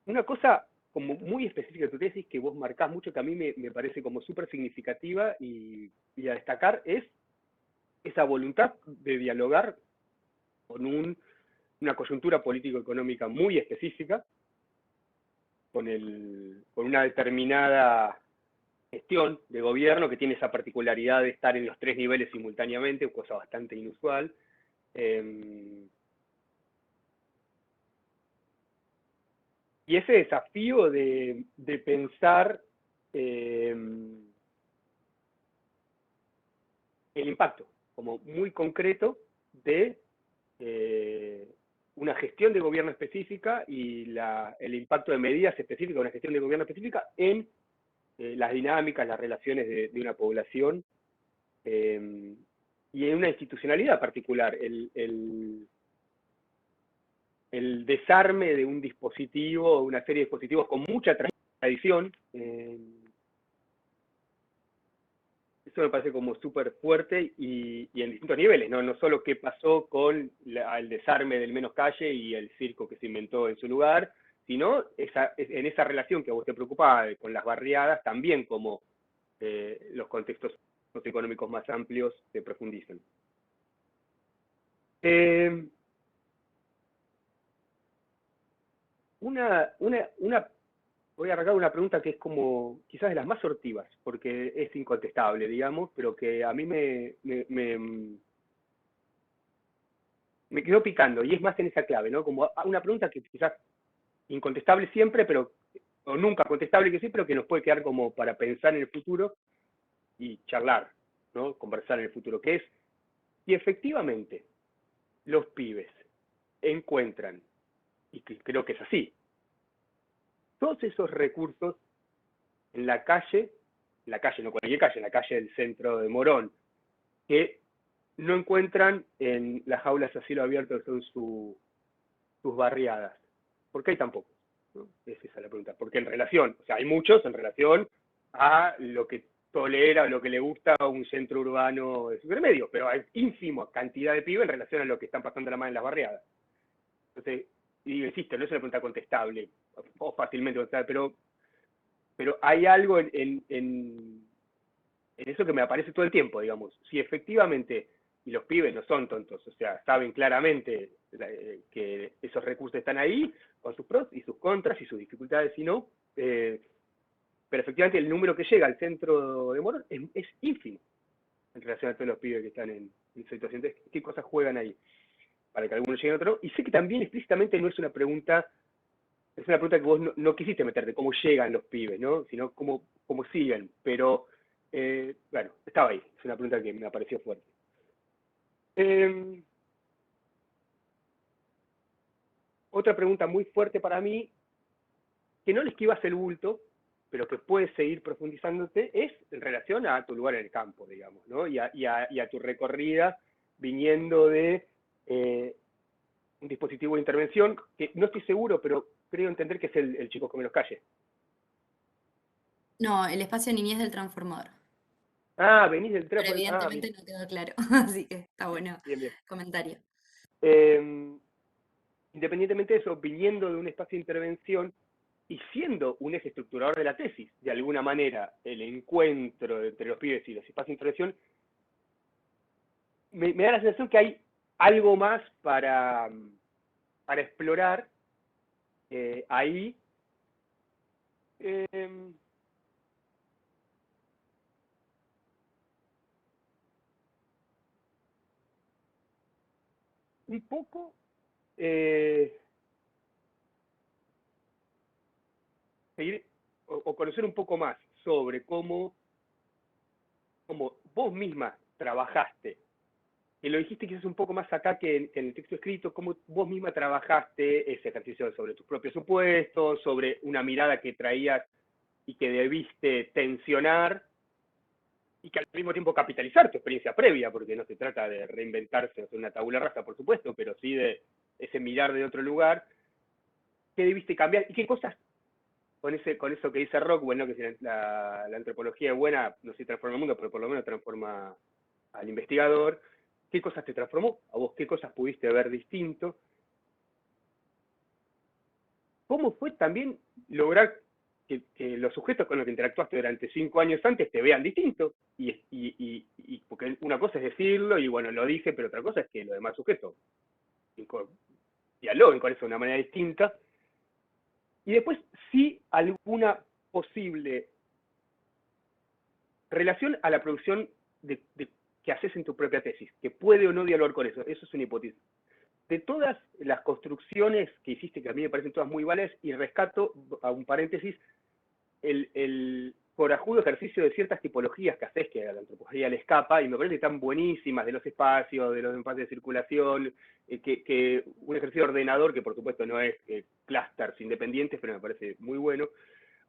Una cosa como muy específica de tu tesis que vos marcás mucho, que a mí me parece como súper significativa y a destacar, es esa voluntad de dialogar con una coyuntura político-económica muy específica, con una determinada gestión de gobierno que tiene esa particularidad de estar en los 3 niveles simultáneamente, cosa bastante inusual. Y ese desafío de pensar el impacto como muy concreto de una gestión de gobierno específica y el impacto de medidas específicas de una gestión de gobierno específica en las dinámicas, las relaciones de una población y en una institucionalidad particular. El desarme de un dispositivo, una serie de dispositivos con mucha tradición, eso me parece como súper fuerte y en distintos niveles, ¿no? No solo qué pasó con el desarme del Menos Calle y el circo que se inventó en su lugar, sino en esa relación que a vos te preocupaba con las barriadas, también como los contextos socioeconómicos más amplios se profundizan. Voy a arrancar una pregunta que es como quizás de las más sortivas, porque es incontestable, digamos, pero que a mí me quedó picando, y es más en esa clave, ¿no? Como una pregunta que quizás incontestable siempre, o nunca contestable que sí, pero que nos puede quedar como para pensar en el futuro y charlar, ¿no? Conversar en el futuro, que es si efectivamente los pibes encuentran, y creo que es así, todos esos recursos en la calle, no cualquier calle, en la calle del centro de Morón, que no encuentran en las jaulas a cielo abierto que son sus barriadas. ¿Por qué hay tan pocos? ¿No? Es esa la pregunta. Porque en relación, o sea, hay muchos en relación a lo que tolera o lo que le gusta a un centro urbano de supermedio, pero hay ínfima cantidad de pibes en relación a lo que están pasando la mano en las barriadas. Entonces, y insisto, no es una pregunta contestable o fácilmente contestable, pero hay algo en eso que me aparece todo el tiempo, digamos. Si efectivamente, y los pibes no son tontos, o sea, saben claramente que esos recursos están ahí, con sus pros y sus contras y sus dificultades, si no, pero efectivamente el número que llega al centro de Morón es ínfimo en relación a todos los pibes que están en situación. Entonces, ¿qué cosas juegan ahí? Para que algunos lleguen a otro. Y sé que también explícitamente no es una pregunta, es una pregunta que vos no quisiste meterte, cómo llegan los pibes, ¿no? Sino cómo siguen. Pero Bueno, estaba ahí, es una pregunta que me apareció fuerte. Otra pregunta muy fuerte para mí, que no le esquivas el bulto, pero que puedes seguir profundizándote, es en relación a tu lugar en el campo, digamos, ¿no? Y a tu recorrida viniendo de un dispositivo de intervención, que no estoy seguro, pero creo entender que es el Chicos Come los Calles. No, el espacio niñez del transformador. Ah, venís del Pero trapo. Ah, bien, evidentemente no quedó claro, así que está bueno bien, bien. comentario. Independientemente de eso, viniendo de un espacio de intervención y siendo un eje estructurador de la tesis, de alguna manera, el encuentro entre los pibes y los espacios de intervención, me da la sensación que hay algo más para explorar ahí. Eh, un poco seguir o conocer un poco más sobre cómo vos misma trabajaste, que lo dijiste quizás un poco más acá que en el texto escrito, cómo vos misma trabajaste ese ejercicio sobre tus propios supuestos, sobre una mirada que traías y que debiste tensionar, y que al mismo tiempo capitalizar tu experiencia previa, porque no se trata de reinventarse o una tabula rasa, por supuesto, pero sí de ese mirar de otro lugar, qué debiste cambiar y qué cosas con eso que dice Rockwell, ¿no? Que si la antropología es buena, no se transforma el mundo, pero por lo menos transforma al investigador. ¿Qué cosas te transformó? ¿A vos qué cosas pudiste ver distinto? ¿Cómo fue también lograr que los sujetos con los que interactuaste durante 5 años antes te vean distinto? Y porque una cosa es decirlo, y bueno, lo dije, pero otra cosa es que los demás sujetos dialoguen con eso de una manera distinta. Y después, sí, alguna posible relación a la producción que haces en tu propia tesis, que puede o no dialogar con eso. Eso es una hipótesis. De todas las construcciones que hiciste, que a mí me parecen todas muy válidas, y rescato, a un paréntesis, el corajudo ejercicio de ciertas tipologías que haces, que a la antropología le escapa, y me parece que están buenísimas, de los espacios de circulación, que un ejercicio ordenador, que por supuesto no es clusters independientes, pero me parece muy bueno.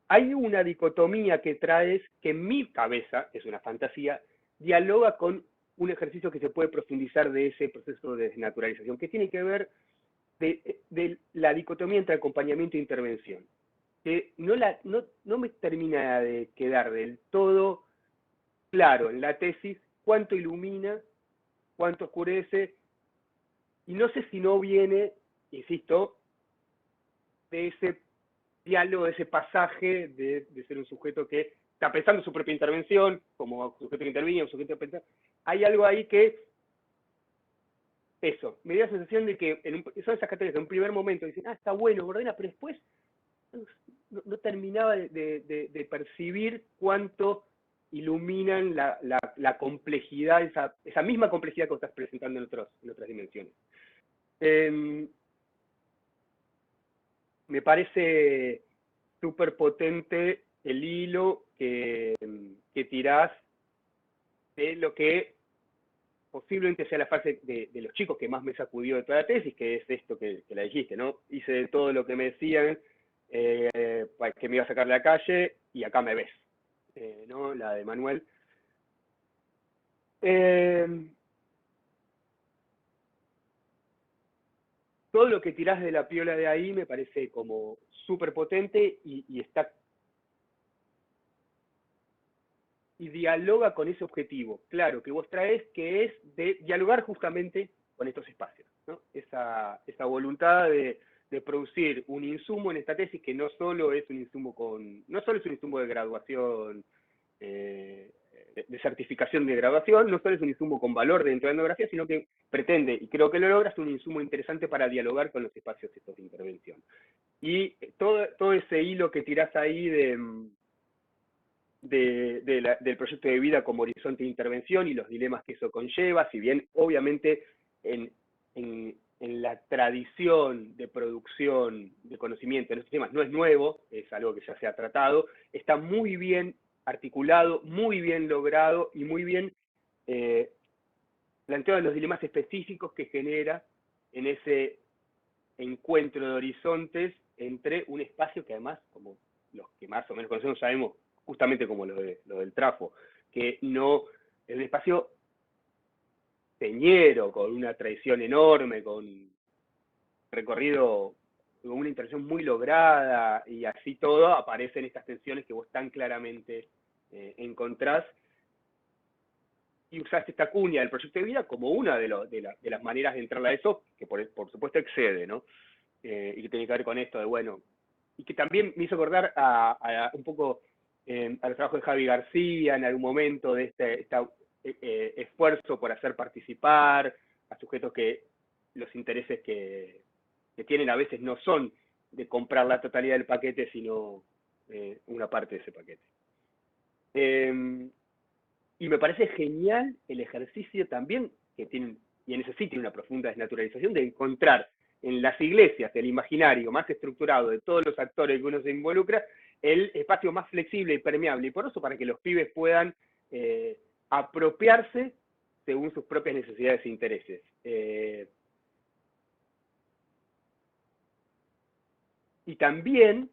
Hay una dicotomía que traes que en mi cabeza, es una fantasía, dialoga con un ejercicio que se puede profundizar de ese proceso de desnaturalización, que tiene que ver de la dicotomía entre acompañamiento e intervención, que no me termina de quedar del todo claro en la tesis cuánto ilumina, cuánto oscurece, y no sé si no viene, insisto, de ese diálogo, de ese pasaje de ser un sujeto que está pensando en su propia intervención, como sujeto que interviene, un sujeto que piensa. Hay algo ahí que, eso, me dio la sensación de que son esas categorías que en un primer momento dicen, está bueno, ordena, pero después no terminaba de percibir cuánto iluminan la complejidad, esa misma complejidad que estás presentando en otras dimensiones. Me parece súper potente el hilo que tirás de lo que posiblemente sea la fase de los chicos que más me sacudió de toda la tesis, que es esto que la dijiste, ¿no? Hice de todo lo que me decían, que me iba a sacar de la calle, y acá me ves, ¿no? La de Manuel. Todo lo que tirás de la piola de ahí me parece como súper potente y está y dialoga con ese objetivo, claro, que vos traes, que es de dialogar justamente con estos espacios, ¿no? Esa voluntad de producir un insumo en esta tesis que no solo es un insumo no solo es un insumo de graduación, de certificación de graduación, no solo es un insumo con valor dentro de la etnografía, sino que pretende, y creo que lo logra, es un insumo interesante para dialogar con los espacios estos de intervención. Y todo ese hilo que tirás ahí del proyecto de vida como horizonte de intervención y los dilemas que eso conlleva, si bien obviamente en la tradición de producción de conocimiento en estos temas no es nuevo, es algo que ya se ha tratado, está muy bien articulado, muy bien logrado y muy bien planteado los dilemas específicos que genera en ese encuentro de horizontes entre un espacio que además, como los que más o menos conocemos sabemos, justamente como lo del Trafo, que no es un espacio señero, con una tradición enorme, con recorrido, con una interacción muy lograda, y así todo aparecen estas tensiones que vos tan claramente encontrás, y usaste esta cuña del proyecto de vida como una de las maneras de entrar a eso, que por supuesto excede, ¿no? Y que tiene que ver con esto de, bueno, y que también me hizo acordar un poco al trabajo de Javi García en algún momento, de este esfuerzo por hacer participar a sujetos que los intereses que tienen a veces no son de comprar la totalidad del paquete, sino una parte de ese paquete. Y me parece genial el ejercicio también que tienen, y en ese sí tiene una profunda desnaturalización, de encontrar en las iglesias, el imaginario más estructurado de todos los actores que uno se involucra, el espacio más flexible y permeable y poroso para que los pibes puedan apropiarse según sus propias necesidades e intereses. Y también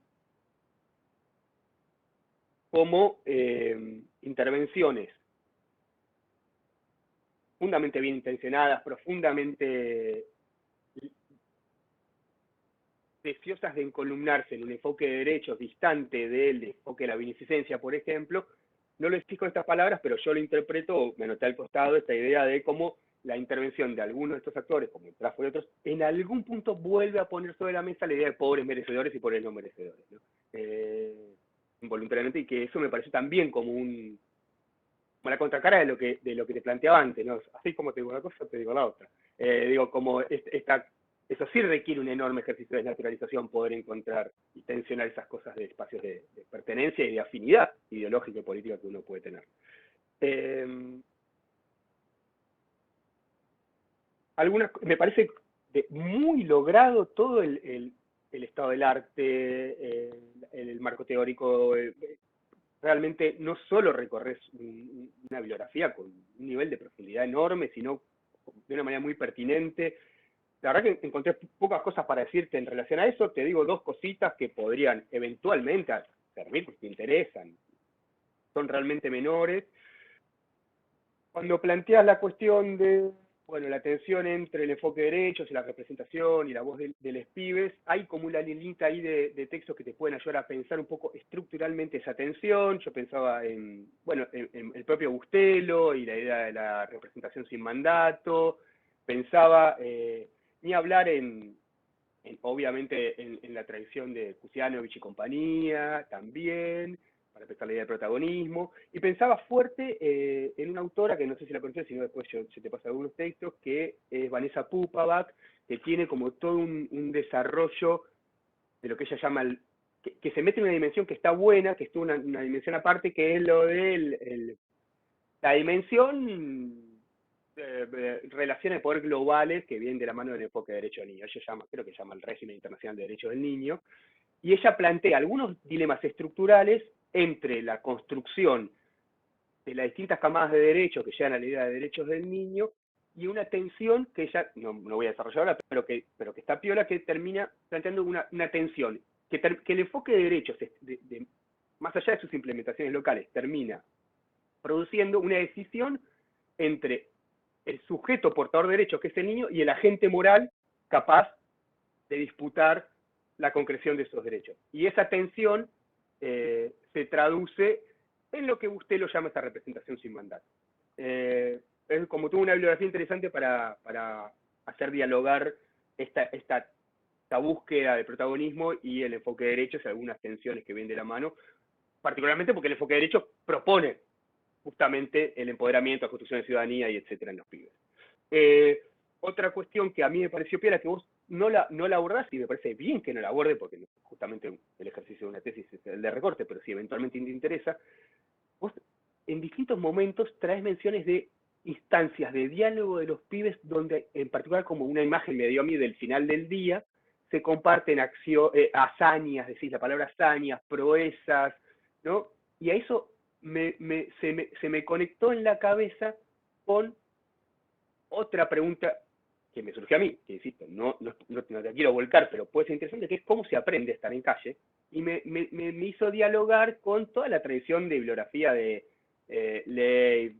como intervenciones profundamente bien intencionadas, profundamente deseosas de encolumnarse en un enfoque de derechos distante del enfoque de la beneficencia, por ejemplo. No lo explico en estas palabras, pero yo lo interpreto, me anoté al costado esta idea de cómo la intervención de algunos de estos actores, como el Trafo y otros, en algún punto vuelve a poner sobre la mesa la idea de pobres merecedores y pobres no merecedores, ¿no? Involuntariamente, y que eso me parece también como la contracara de lo que te planteaba antes, ¿no? Así como te digo una cosa, te digo la otra. Digo, como eso sí requiere un enorme ejercicio de desnaturalización, poder encontrar y tensionar esas cosas de espacios de pertenencia y de afinidad ideológica y política que uno puede tener. Me parece muy logrado todo el estado del arte, el marco teórico. Realmente no solo recorres una bibliografía con un nivel de profundidad enorme, sino de una manera muy pertinente. La verdad que encontré pocas cosas para decirte en relación a eso. Te digo dos cositas que podrían eventualmente servir porque te interesan. Son realmente menores. Cuando planteas la cuestión de, bueno, la tensión entre el enfoque de derechos y la representación y la voz de los pibes, hay como una linita ahí de textos que te pueden ayudar a pensar un poco estructuralmente esa tensión. Yo pensaba en el propio Bustelo y la idea de la representación sin mandato. Pensaba ni hablar obviamente en la tradición de Kusianovich y compañía también, para pensar la idea de protagonismo, y pensaba fuerte en una autora que no sé si la conoces, sino después yo te paso algunos textos, que es Vanessa Pupaback, que tiene como todo un desarrollo de lo que ella llama, que se mete en una dimensión que está buena, que es una dimensión aparte, que es lo de la dimensión relaciones de poder globales que vienen de la mano del enfoque de derechos del niño. Ella creo que llama el régimen internacional de derechos del niño, y ella plantea algunos dilemas estructurales entre la construcción de las distintas camadas de derechos que llegan a la idea de derechos del niño y una tensión que ella, no voy a desarrollar ahora, pero que está piola, que termina planteando una tensión, que el enfoque de derechos, más allá de sus implementaciones locales, termina produciendo una decisión entre el sujeto portador de derechos, que es el niño, y el agente moral capaz de disputar la concreción de esos derechos. Y esa tensión se traduce en lo que usted lo llama esta representación sin mandato. Es como tuvo una bibliografía interesante para hacer dialogar esta búsqueda de protagonismo y el enfoque de derechos y algunas tensiones que vienen de la mano, particularmente porque el enfoque de derechos propone justamente el empoderamiento, la construcción de ciudadanía y etcétera en los pibes. Otra cuestión que a mí me pareció piola, que vos no la abordás, y me parece bien que no la aborde, porque justamente el ejercicio de una tesis es el de recorte, pero si eventualmente te interesa, vos en distintos momentos traes menciones de instancias de diálogo de los pibes, donde en particular, como una imagen me dio a mí del final del día, se comparten hazañas, decís la palabra hazañas, proezas, ¿no? Y a eso se me conectó en la cabeza con otra pregunta que me surgió a mí, que insisto, no te quiero volcar, pero puede ser interesante, que es cómo se aprende a estar en calle, y me hizo dialogar con toda la tradición de bibliografía de Leigh,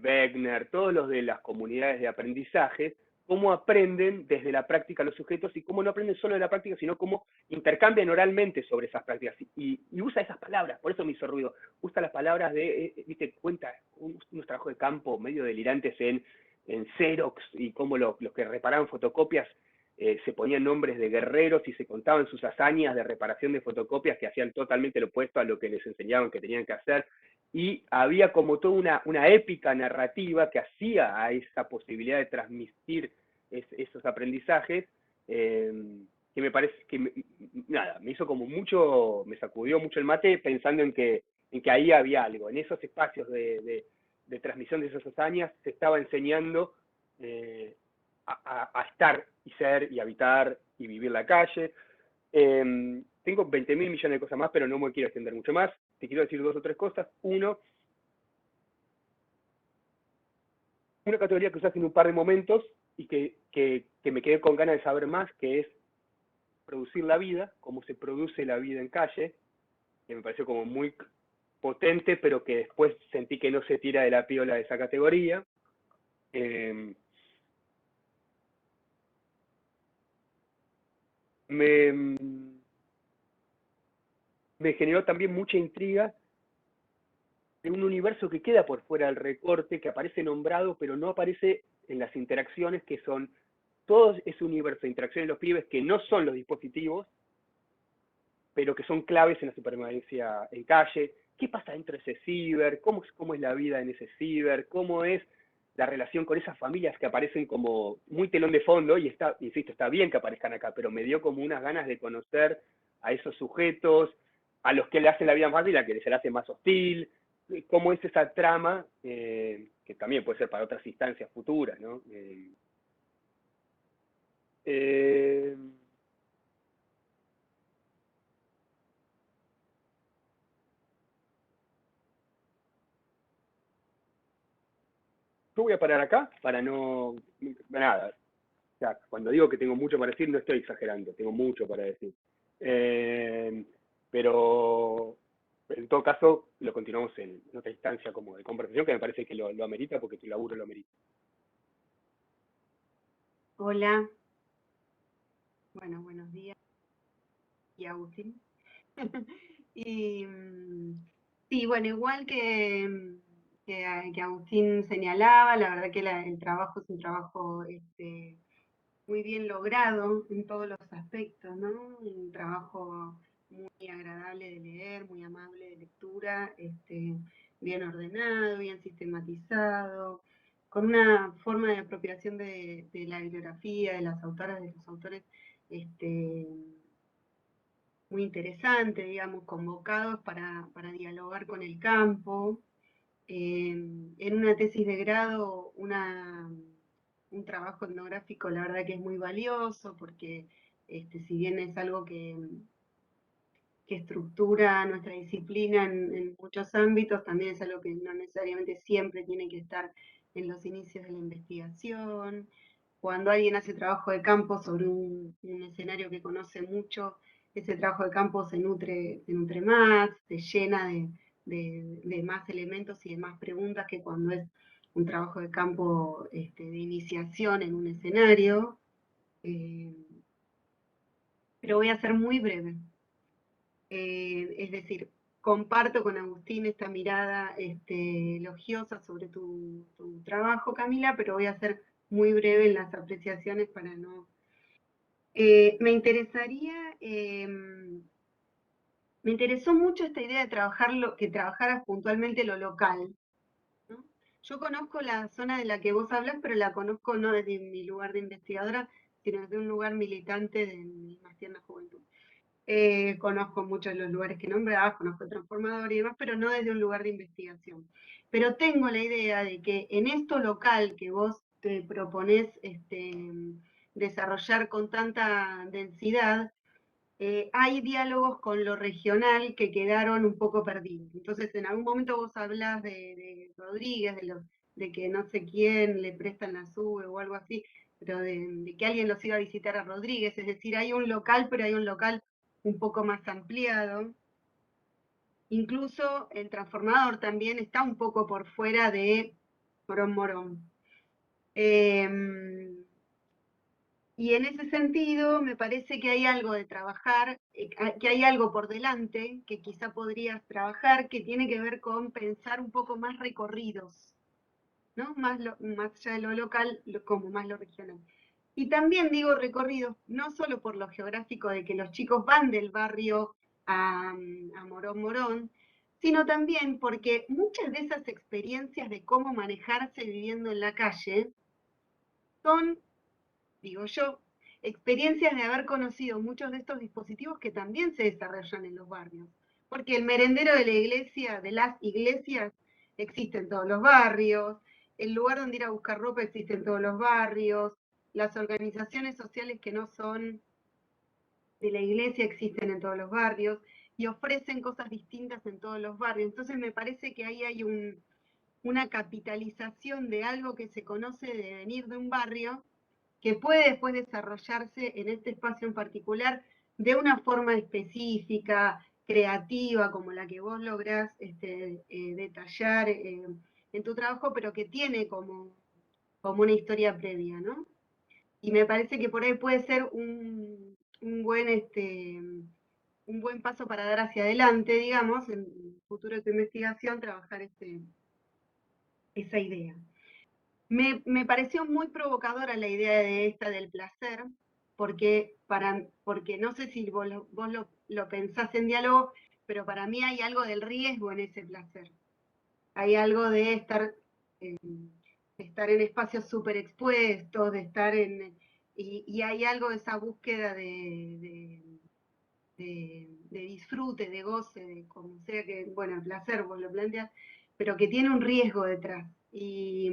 Wegner, todos los de las comunidades de aprendizaje, cómo aprenden desde la práctica los sujetos y cómo no aprenden solo de la práctica, sino cómo intercambian oralmente sobre esas prácticas. Y usa esas palabras, por eso me hizo ruido. Usa las palabras de, viste, cuenta unos trabajos de campo medio delirantes en Xerox y cómo los que reparaban fotocopias se ponían nombres de guerreros y se contaban sus hazañas de reparación de fotocopias que hacían totalmente lo opuesto a lo que les enseñaban que tenían que hacer. Y había como toda una épica narrativa que hacía a esa posibilidad de transmitir esos aprendizajes, que me parece que, nada, me hizo como mucho, me sacudió mucho el mate pensando en que ahí había algo, en esos espacios de transmisión de esas hazañas se estaba enseñando a estar y ser y habitar y vivir la calle. Tengo 20.000 millones de cosas más, pero no me quiero extender mucho más. Te quiero decir 2 o 3 cosas. Uno, una categoría que usaste en un par de momentos y que me quedé con ganas de saber más, que es producir la vida, cómo se produce la vida en calle, que me pareció como muy potente, pero que después sentí que no se tira de la piola de esa categoría. Me generó también mucha intriga de un universo que queda por fuera del recorte, que aparece nombrado, pero no aparece en las interacciones, que son todo ese universo de interacciones de los pibes que no son los dispositivos, pero que son claves en la supervivencia en calle. ¿Qué pasa dentro de ese ciber? ¿Cómo es la vida en ese ciber? ¿Cómo es la relación con esas familias que aparecen como muy telón de fondo? Y está, insisto, está bien que aparezcan acá, pero me dio como unas ganas de conocer a esos sujetos, a los que le hacen la vida más fácil, a que se le hace más hostil. ¿Cómo es esa trama? Que también puede ser para otras instancias futuras, ¿no? Eh, yo voy a parar acá para no... Nada, o sea, cuando digo que tengo mucho para decir, no estoy exagerando, tengo mucho para decir. Eh, pero en todo caso, lo continuamos en otra instancia como de conversación que me parece que lo amerita porque tu laburo lo amerita. Hola. Bueno, buenos días. Y Agustín. Y sí, bueno, igual que Agustín señalaba, la verdad que el trabajo es un trabajo muy bien logrado en todos los aspectos, ¿no? Un trabajo muy agradable de leer, muy amable de lectura, bien ordenado, bien sistematizado, con una forma de apropiación de la bibliografía, de las autoras, de los autores, muy interesante, digamos, convocados para dialogar con el campo. En una tesis de grado, un trabajo etnográfico, la verdad que es muy valioso, porque si bien es algo que estructura nuestra disciplina en muchos ámbitos, también es algo que no necesariamente siempre tiene que estar en los inicios de la investigación. Cuando alguien hace trabajo de campo sobre un escenario que conoce mucho, ese trabajo de campo se nutre más, se llena de más elementos y de más preguntas que cuando es un trabajo de campo de iniciación en un escenario. Pero voy a ser muy breve. Es decir, comparto con Agustín esta mirada elogiosa sobre tu trabajo, Camila, pero voy a ser muy breve en las apreciaciones para no... me interesó mucho esta idea de que trabajaras puntualmente lo local, ¿no? Yo conozco la zona de la que vos hablas, pero la conozco no desde mi lugar de investigadora, sino desde un lugar militante de mi más tierna juventud. Conozco muchos de los lugares que nombrabas, conozco el transformador y demás, pero no desde un lugar de investigación. Pero tengo la idea de que en esto local que vos te proponés desarrollar con tanta densidad, hay diálogos con lo regional que quedaron un poco perdidos. Entonces, en algún momento vos hablás de Rodríguez, de que no sé quién le prestan la sube o algo así, pero de que alguien los iba a visitar a Rodríguez, es decir, hay un local, pero hay un local un poco más ampliado. Incluso el transformador también está un poco por fuera de Morón Morón. Y en ese sentido me parece que hay algo de trabajar, que hay algo por delante que quizá podrías trabajar, que tiene que ver con pensar un poco más recorridos, ¿no? Más allá de lo local, como más lo regional. Y también digo recorridos, no solo por lo geográfico de que los chicos van del barrio a Morón Morón, sino también porque muchas de esas experiencias de cómo manejarse viviendo en la calle son, digo yo, experiencias de haber conocido muchos de estos dispositivos que también se desarrollan en los barrios. Porque el merendero de la iglesia, de las iglesias, existe en todos los barrios, el lugar donde ir a buscar ropa existe en todos los barrios, las organizaciones sociales que no son de la iglesia existen en todos los barrios y ofrecen cosas distintas en todos los barrios. Entonces me parece que ahí hay una capitalización de algo que se conoce de venir de un barrio que puede después desarrollarse en este espacio en particular de una forma específica, creativa, como la que vos lográs detallar en tu trabajo, pero que tiene como una historia previa, ¿no? Y me parece que por ahí puede ser un buen paso para dar hacia adelante, digamos, en el futuro de tu investigación, trabajar esa idea. Me pareció muy provocadora la idea de esta del placer, porque no sé si vos lo pensás en diálogo, pero para mí hay algo del riesgo en ese placer. Hay algo de estar en espacios súper expuestos, y hay algo de esa búsqueda de disfrute, de goce, de como sea que, bueno, el placer vos lo planteas, pero que tiene un riesgo detrás. Y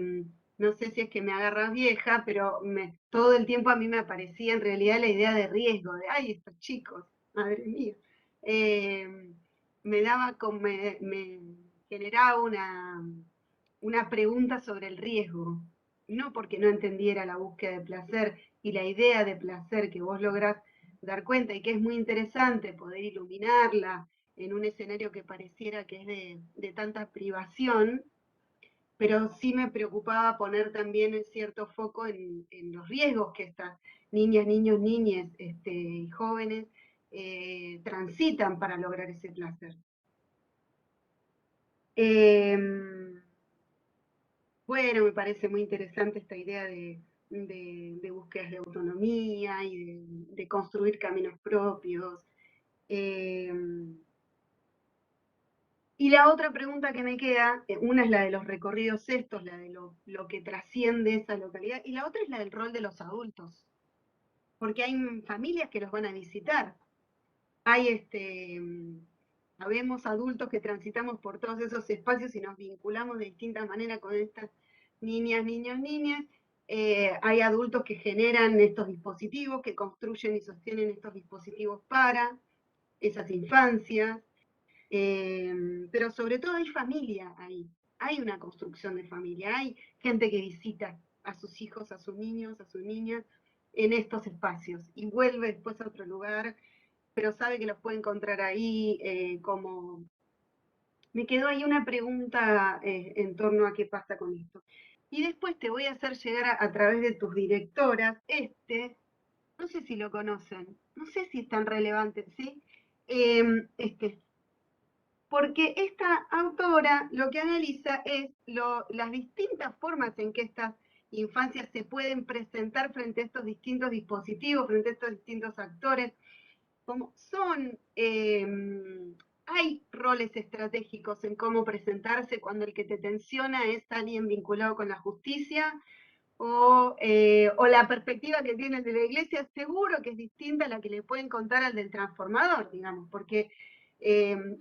no sé si es que me agarras vieja, pero todo el tiempo a mí me aparecía en realidad la idea de riesgo, de, ay, estos chicos, madre mía. Me generaba una pregunta sobre el riesgo, no porque no entendiera la búsqueda de placer y la idea de placer que vos lográs dar cuenta y que es muy interesante poder iluminarla en un escenario que pareciera que es de tanta privación, pero sí me preocupaba poner también el cierto foco en los riesgos que estas niñas, niños, niñas y jóvenes transitan para lograr ese placer. Bueno, me parece muy interesante esta idea de búsquedas de autonomía y de construir caminos propios. Y la otra pregunta que me queda, una es la de los recorridos estos, la de lo que trasciende esa localidad, y la otra es la del rol de los adultos, porque hay familias que los van a visitar. Hay habemos adultos que transitamos por todos esos espacios y nos vinculamos de distintas maneras con estas niñas, niños, niñas. Hay adultos que generan estos dispositivos, que construyen y sostienen estos dispositivos para esas infancias. Pero sobre todo hay familia ahí, hay una construcción de familia, hay gente que visita a sus hijos, a sus niños, a sus niñas en estos espacios y vuelve después a otro lugar, pero sabe que los puede encontrar ahí como... Me quedó ahí una pregunta en torno a qué pasa con esto. Y después te voy a hacer llegar a través de tus directoras, no sé si lo conocen, no sé si es tan relevante, ¿sí? Porque esta autora lo que analiza es las distintas formas en que estas infancias se pueden presentar frente a estos distintos dispositivos, frente a estos distintos actores, como hay roles estratégicos en cómo presentarse cuando el que te tensiona es alguien vinculado con la justicia, o la perspectiva que tiene el de la iglesia, seguro que es distinta a la que le pueden contar al del transformador, digamos, porque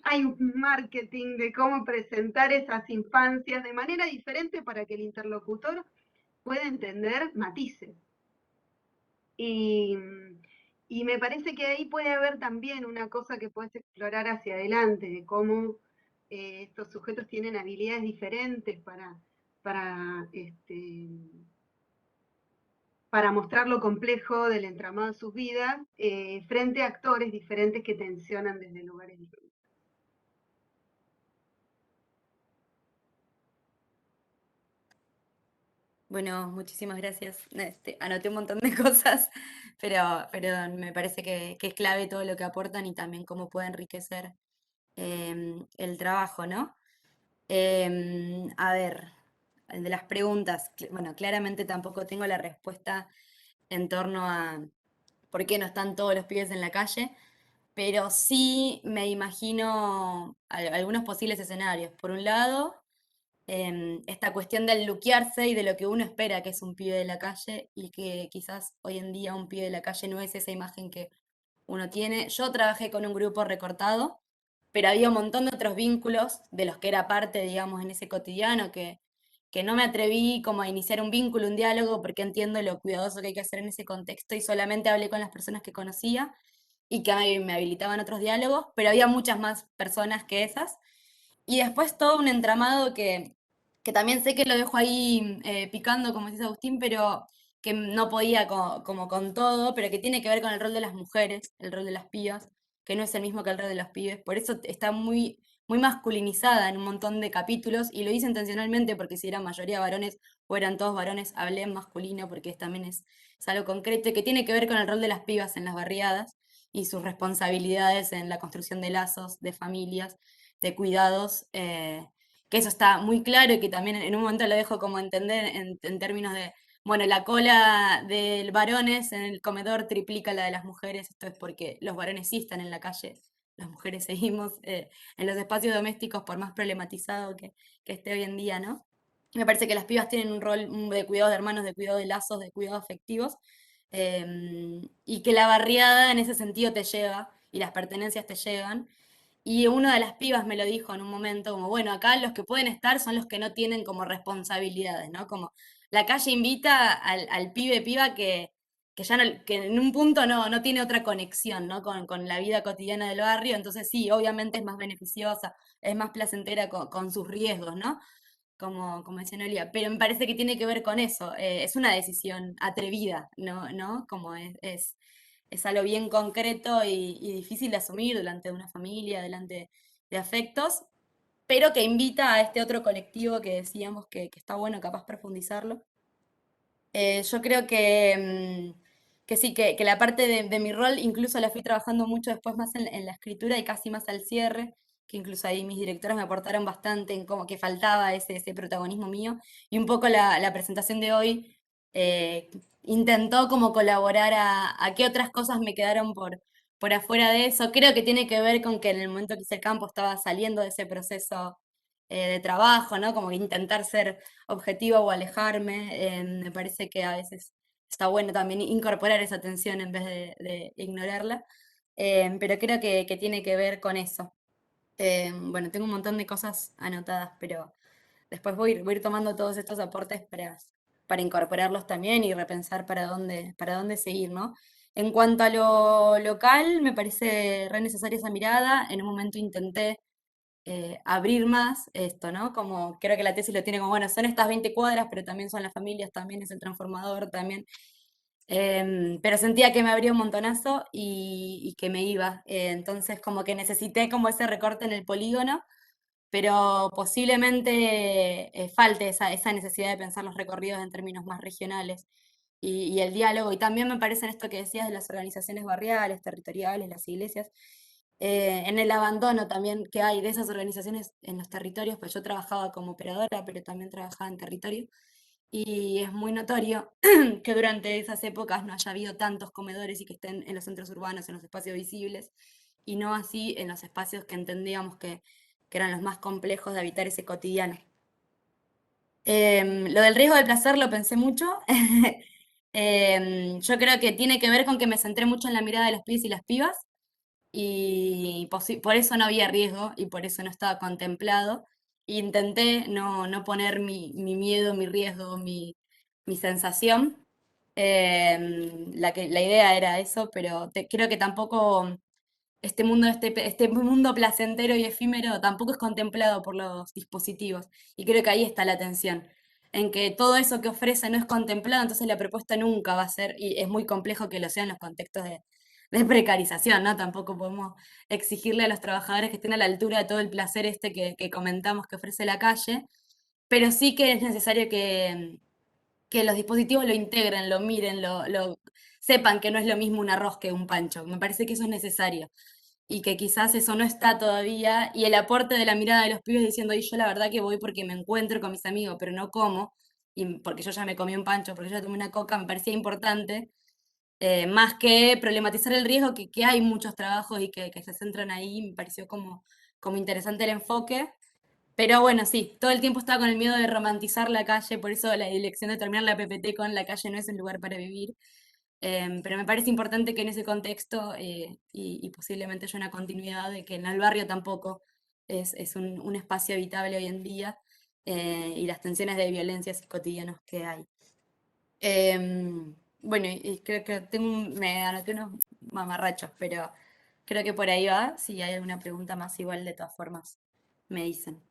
hay un marketing de cómo presentar esas infancias de manera diferente para que el interlocutor pueda entender matices. Y Y me parece que ahí puede haber también una cosa que puedes explorar hacia adelante, de cómo estos sujetos tienen habilidades diferentes para, este, para mostrar lo complejo del entramado de sus vidas, frente a actores diferentes que tensionan desde lugares diferentes. Bueno, muchísimas gracias. Anoté un montón de cosas, pero me parece que es clave todo lo que aportan y también cómo puede enriquecer el trabajo, ¿no? A ver, de las preguntas, bueno, claramente tampoco tengo la respuesta en torno a por qué no están todos los pibes en la calle, pero sí me imagino algunos posibles escenarios. Por un lado, esta cuestión del luquearse y de lo que uno espera que es un pibe de la calle y que quizás hoy en día un pibe de la calle no es esa imagen que uno tiene. Yo trabajé con un grupo recortado, pero había un montón de otros vínculos de los que era parte, digamos, en ese cotidiano que no me atreví como a iniciar un vínculo, un diálogo, porque entiendo lo cuidadoso que hay que hacer en ese contexto y solamente hablé con las personas que conocía y que me habilitaban otros diálogos, pero había muchas más personas que esas. Y después todo un entramado que también sé que lo dejo ahí picando, como dice Agustín, pero que no podía como con todo, pero que tiene que ver con el rol de las mujeres, el rol de las pibas, que no es el mismo que el rol de los pibes. Por eso está muy masculinizada en un montón de capítulos, y lo hice intencionalmente porque si eran mayoría varones o eran todos varones, hablé en masculino porque también es algo concreto y que tiene que ver con el rol de las pibas en las barriadas y sus responsabilidades en la construcción de lazos, de familias de cuidados, que eso está muy claro y que también en un momento lo dejo como entender en términos de, bueno, la cola de varones en el comedor triplica la de las mujeres, esto es porque los varones sí están en la calle, las mujeres seguimos en los espacios domésticos por más problematizado que esté hoy en día, ¿no? Y me parece que las pibas tienen un rol de cuidado de hermanos, de cuidado de lazos, de cuidado afectivos, y que la barriada en ese sentido te lleva y las pertenencias te llevan. Y una de las pibas me lo dijo en un momento, como, bueno, acá los que pueden estar son los que no tienen como responsabilidades, ¿no? Como la calle invita al pibe, piba que ya no, que en un punto no tiene otra conexión, ¿no? Con la vida cotidiana del barrio, entonces sí, obviamente es más beneficiosa, es más placentera con sus riesgos, ¿no? Como decía Noelia, pero me parece que tiene que ver con eso, es una decisión atrevida, ¿no? Como es algo bien concreto y difícil de asumir delante de una familia, delante de afectos, pero que invita a este otro colectivo que decíamos que está bueno capaz profundizarlo. Yo creo que sí, que la parte de mi rol incluso la fui trabajando mucho después más en la escritura y casi más al cierre, que incluso ahí mis directoras me aportaron bastante en como que faltaba ese protagonismo mío. Y un poco la presentación de hoy eh, intentó como colaborar a qué otras cosas me quedaron por afuera de eso. Creo que tiene que ver con que en el momento que hice el campo estaba saliendo de ese proceso de trabajo, ¿no? Como que intentar ser objetiva o alejarme. Me parece que a veces está bueno también incorporar esa atención en vez de ignorarla. Pero creo que tiene que ver con eso. Bueno, tengo un montón de cosas anotadas, pero después voy a ir tomando todos estos aportes para incorporarlos también y repensar para dónde seguir, ¿no? En cuanto a lo local, me parece re necesaria esa mirada. En un momento intenté abrir más esto, ¿no? Como creo que la tesis lo tiene como, bueno, son estas 20 cuadras, pero también son las familias, también es el transformador, también. Pero sentía que me abría un montonazo y que me iba. Entonces como que necesité como ese recorte en el polígono, pero posiblemente falte esa necesidad de pensar los recorridos en términos más regionales y el diálogo. Y también me parece en esto que decías de las organizaciones barriales, territoriales, las iglesias, en el abandono también que hay de esas organizaciones en los territorios, pues yo trabajaba como operadora, pero también trabajaba en territorio, y es muy notorio que durante esas épocas no haya habido tantos comedores y que estén en los centros urbanos, en los espacios visibles, y no así en los espacios que entendíamos que eran los más complejos de habitar ese cotidiano. Lo del riesgo del placer lo pensé mucho. Yo creo que tiene que ver con que me centré mucho en la mirada de los pibes y las pibas, y por eso no había riesgo y por eso no estaba contemplado. Intenté no poner mi miedo, mi riesgo, mi sensación. La idea era eso, pero creo que tampoco este mundo placentero y efímero tampoco es contemplado por los dispositivos. Y creo que ahí está la tensión, en que todo eso que ofrece no es contemplado, entonces la propuesta nunca va a ser, y es muy complejo que lo sea en los contextos de precarización, ¿no? Tampoco podemos exigirle a los trabajadores que estén a la altura de todo el placer que comentamos que ofrece la calle, pero sí que es necesario que los dispositivos lo integren, lo miren, sepan que no es lo mismo un arroz que un pancho. Me parece que eso es necesario y que quizás eso no está todavía, y el aporte de la mirada de los pibes diciendo, y yo la verdad que voy porque me encuentro con mis amigos, pero no como, y porque yo ya me comí un pancho, porque yo ya tomé una coca, me parecía importante, más que problematizar el riesgo, que hay muchos trabajos y que se centran ahí, me pareció como interesante el enfoque. Pero bueno, sí, todo el tiempo estaba con el miedo de romantizar la calle, por eso la elección de terminar la PPT con la calle no es un lugar para vivir. Pero me parece importante que en ese contexto, y posiblemente haya una continuidad de que en el barrio tampoco es un espacio habitable hoy en día, y las tensiones de violencias cotidianos que hay. Bueno, y creo que me anoté unos mamarrachos, pero creo que por ahí va. Si hay alguna pregunta más, igual de todas formas, me dicen.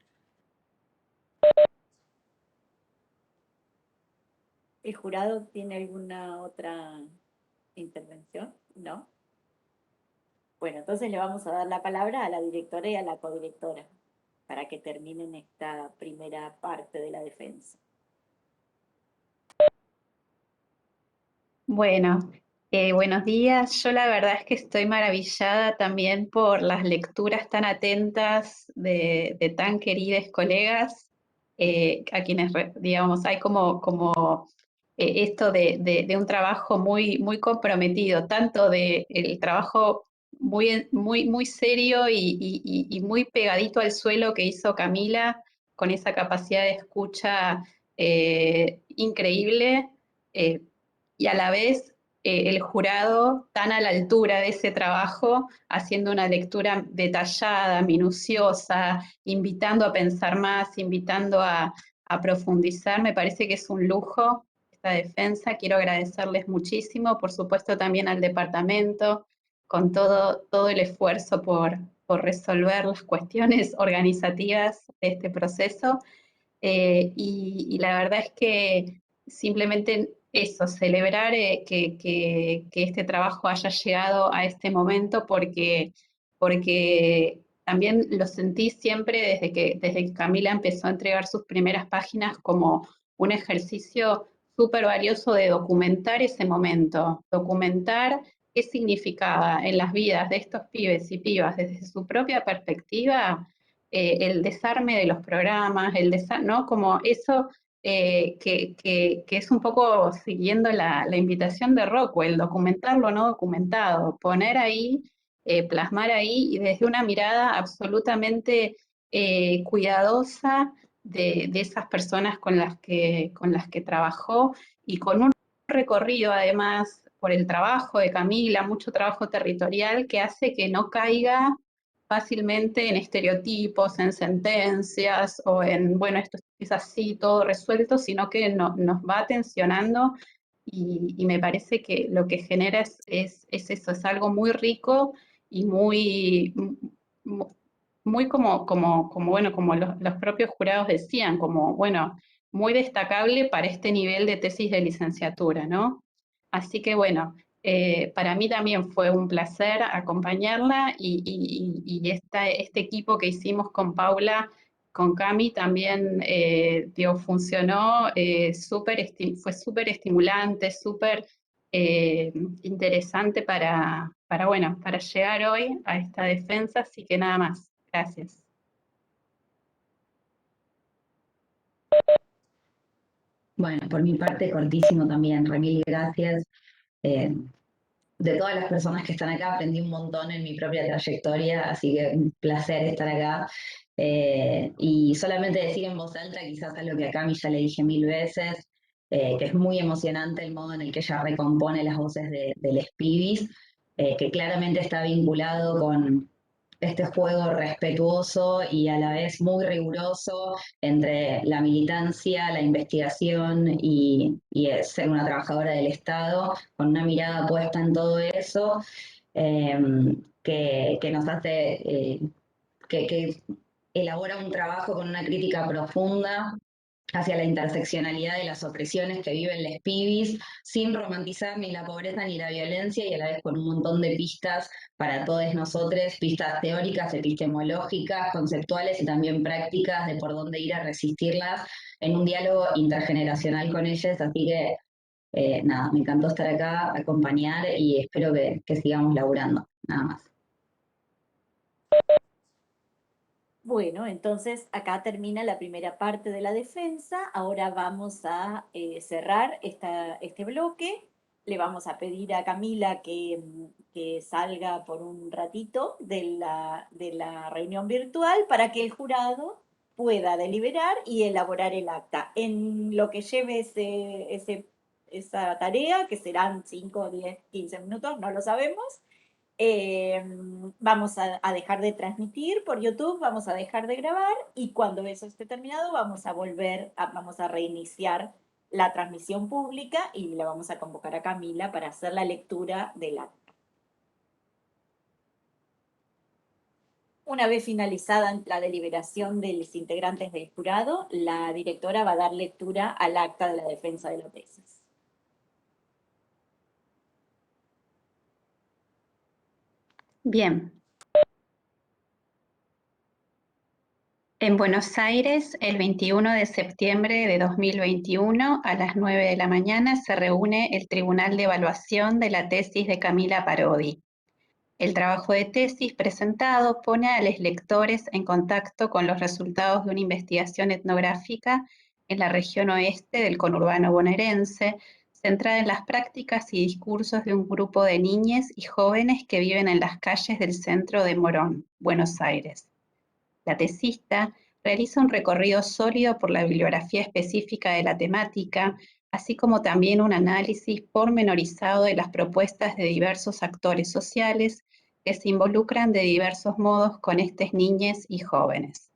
¿El jurado tiene alguna otra intervención? ¿No? Bueno, entonces le vamos a dar la palabra a la directora y a la codirectora para que terminen esta primera parte de la defensa. Bueno, buenos días. Yo la verdad es que estoy maravillada también por las lecturas tan atentas de tan queridos colegas, a quienes, digamos, hay como esto de un trabajo muy comprometido, tanto de el trabajo muy serio y muy pegadito al suelo que hizo Camila, con esa capacidad de escucha increíble. eh, y a la vez el jurado tan a la altura de ese trabajo, haciendo una lectura detallada, minuciosa, invitando a pensar más, invitando a profundizar. Me parece que es un lujo esta defensa. Quiero agradecerles muchísimo, por supuesto también al departamento, con todo el esfuerzo por resolver las cuestiones organizativas de este proceso. Y la verdad es que simplemente eso, celebrar que este trabajo haya llegado a este momento porque también lo sentí siempre desde que Camila empezó a entregar sus primeras páginas como un ejercicio súper valioso de documentar ese momento, documentar qué significaba en las vidas de estos pibes y pibas desde su propia perspectiva, el desarme de los programas, ¿no? Como eso que es un poco siguiendo la invitación de Rockwell, documentar lo no documentado, poner ahí, plasmar ahí y desde una mirada absolutamente cuidadosa de esas personas con las que trabajó y con un recorrido además por el trabajo de Camila, mucho trabajo territorial que hace que no caiga fácilmente en estereotipos, en sentencias o en, bueno, esto es así, todo resuelto, sino que nos va tensionando y me parece que lo que genera es eso, es algo muy rico y muy bueno, como los propios jurados decían, como, bueno, muy destacable para este nivel de tesis de licenciatura, ¿no? Así que bueno, para mí también fue un placer acompañarla y este equipo que hicimos con Paula, con Cami, también funcionó, fue súper estimulante, súper interesante bueno, para llegar hoy a esta defensa, así que nada más. Gracias. Bueno, por mi parte, cortísimo también, Remil, gracias. Eh, de todas las personas que están acá, aprendí un montón en mi propia trayectoria, así que un placer estar acá. Y solamente decir en voz alta, quizás algo que a Cami ya le dije 1000 veces, que es muy emocionante el modo en el que ella recompone las voces de les pibis, que claramente está vinculado con este juego respetuoso y a la vez muy riguroso entre la militancia, la investigación y ser una trabajadora del Estado, con una mirada puesta en todo eso, eh, que nos hace, que elabora un trabajo con una crítica profunda hacia la interseccionalidad de las opresiones que viven las pibis, sin romantizar ni la pobreza ni la violencia y a la vez con un montón de pistas para todos nosotros, pistas teóricas, epistemológicas, conceptuales y también prácticas de por dónde ir a resistirlas en un diálogo intergeneracional con ellas. Así que nada, me encantó estar acá, acompañar y espero que sigamos laburando, nada más. Bueno, entonces acá termina la primera parte de la defensa. Ahora vamos a cerrar este bloque. Le vamos a pedir a Camila que salga por un ratito de la reunión virtual para que el jurado pueda deliberar y elaborar el acta. En lo que lleve esa tarea, que serán 5, 10, 15 minutos, no lo sabemos, vamos a dejar de transmitir por YouTube, vamos a dejar de grabar y cuando eso esté terminado vamos a vamos a reiniciar la transmisión pública y la vamos a convocar a Camila para hacer la lectura del acta. Una vez finalizada la deliberación de los integrantes del jurado, la directora va a dar lectura al acta de la defensa de la tesis. Bien. En Buenos Aires, el 21 de septiembre de 2021, a las 9 de la mañana, se reúne el Tribunal de Evaluación de la tesis de Camila Parodi. El trabajo de tesis presentado pone a los lectores en contacto con los resultados de una investigación etnográfica en la región oeste del conurbano bonaerense, centrada en las prácticas y discursos de un grupo de niñas y jóvenes que viven en las calles del centro de Morón, Buenos Aires. La tesista realiza un recorrido sólido por la bibliografía específica de la temática, así como también un análisis pormenorizado de las propuestas de diversos actores sociales que se involucran de diversos modos con estas niñas y jóvenes.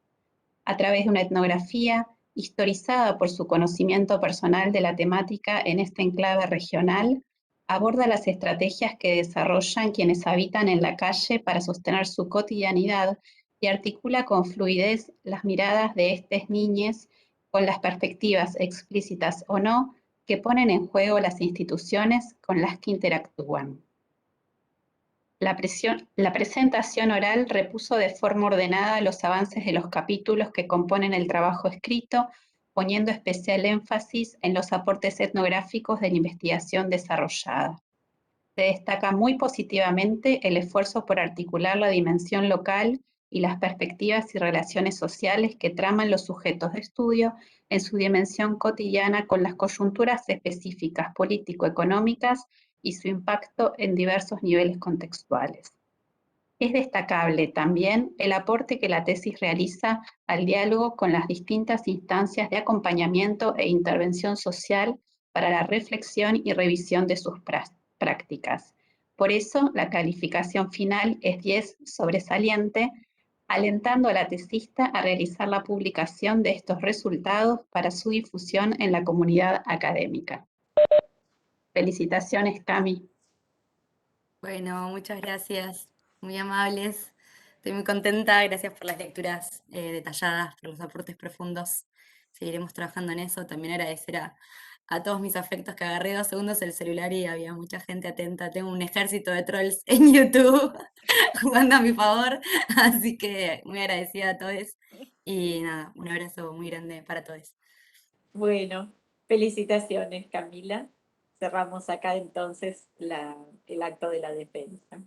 A través de una etnografía historizada por su conocimiento personal de la temática en este enclave regional, aborda las estrategias que desarrollan quienes habitan en la calle para sostener su cotidianidad y articula con fluidez las miradas de estas niñas con las perspectivas explícitas o no que ponen en juego las instituciones con las que interactúan. La presentación oral repuso de forma ordenada los avances de los capítulos que componen el trabajo escrito, poniendo especial énfasis en los aportes etnográficos de la investigación desarrollada. Se destaca muy positivamente el esfuerzo por articular la dimensión local y las perspectivas y relaciones sociales que traman los sujetos de estudio en su dimensión cotidiana con las coyunturas específicas político-económicas y su impacto en diversos niveles contextuales. Es destacable también el aporte que la tesis realiza al diálogo con las distintas instancias de acompañamiento e intervención social para la reflexión y revisión de sus prácticas. Por eso, la calificación final es 10 sobresaliente, alentando a la tesista a realizar la publicación de estos resultados para su difusión en la comunidad académica. Felicitaciones, Cami. Bueno, muchas gracias, muy amables. Estoy muy contenta, gracias por las lecturas detalladas, por los aportes profundos. Seguiremos trabajando en eso. También agradecer a todos mis afectos que agarré 2 segundos el celular y había mucha gente atenta. Tengo un ejército de trolls en YouTube jugando a mi favor, así que muy agradecida a todos. Y nada, un abrazo muy grande para todos. Bueno, felicitaciones, Camila. Cerramos acá entonces el acto de la defensa.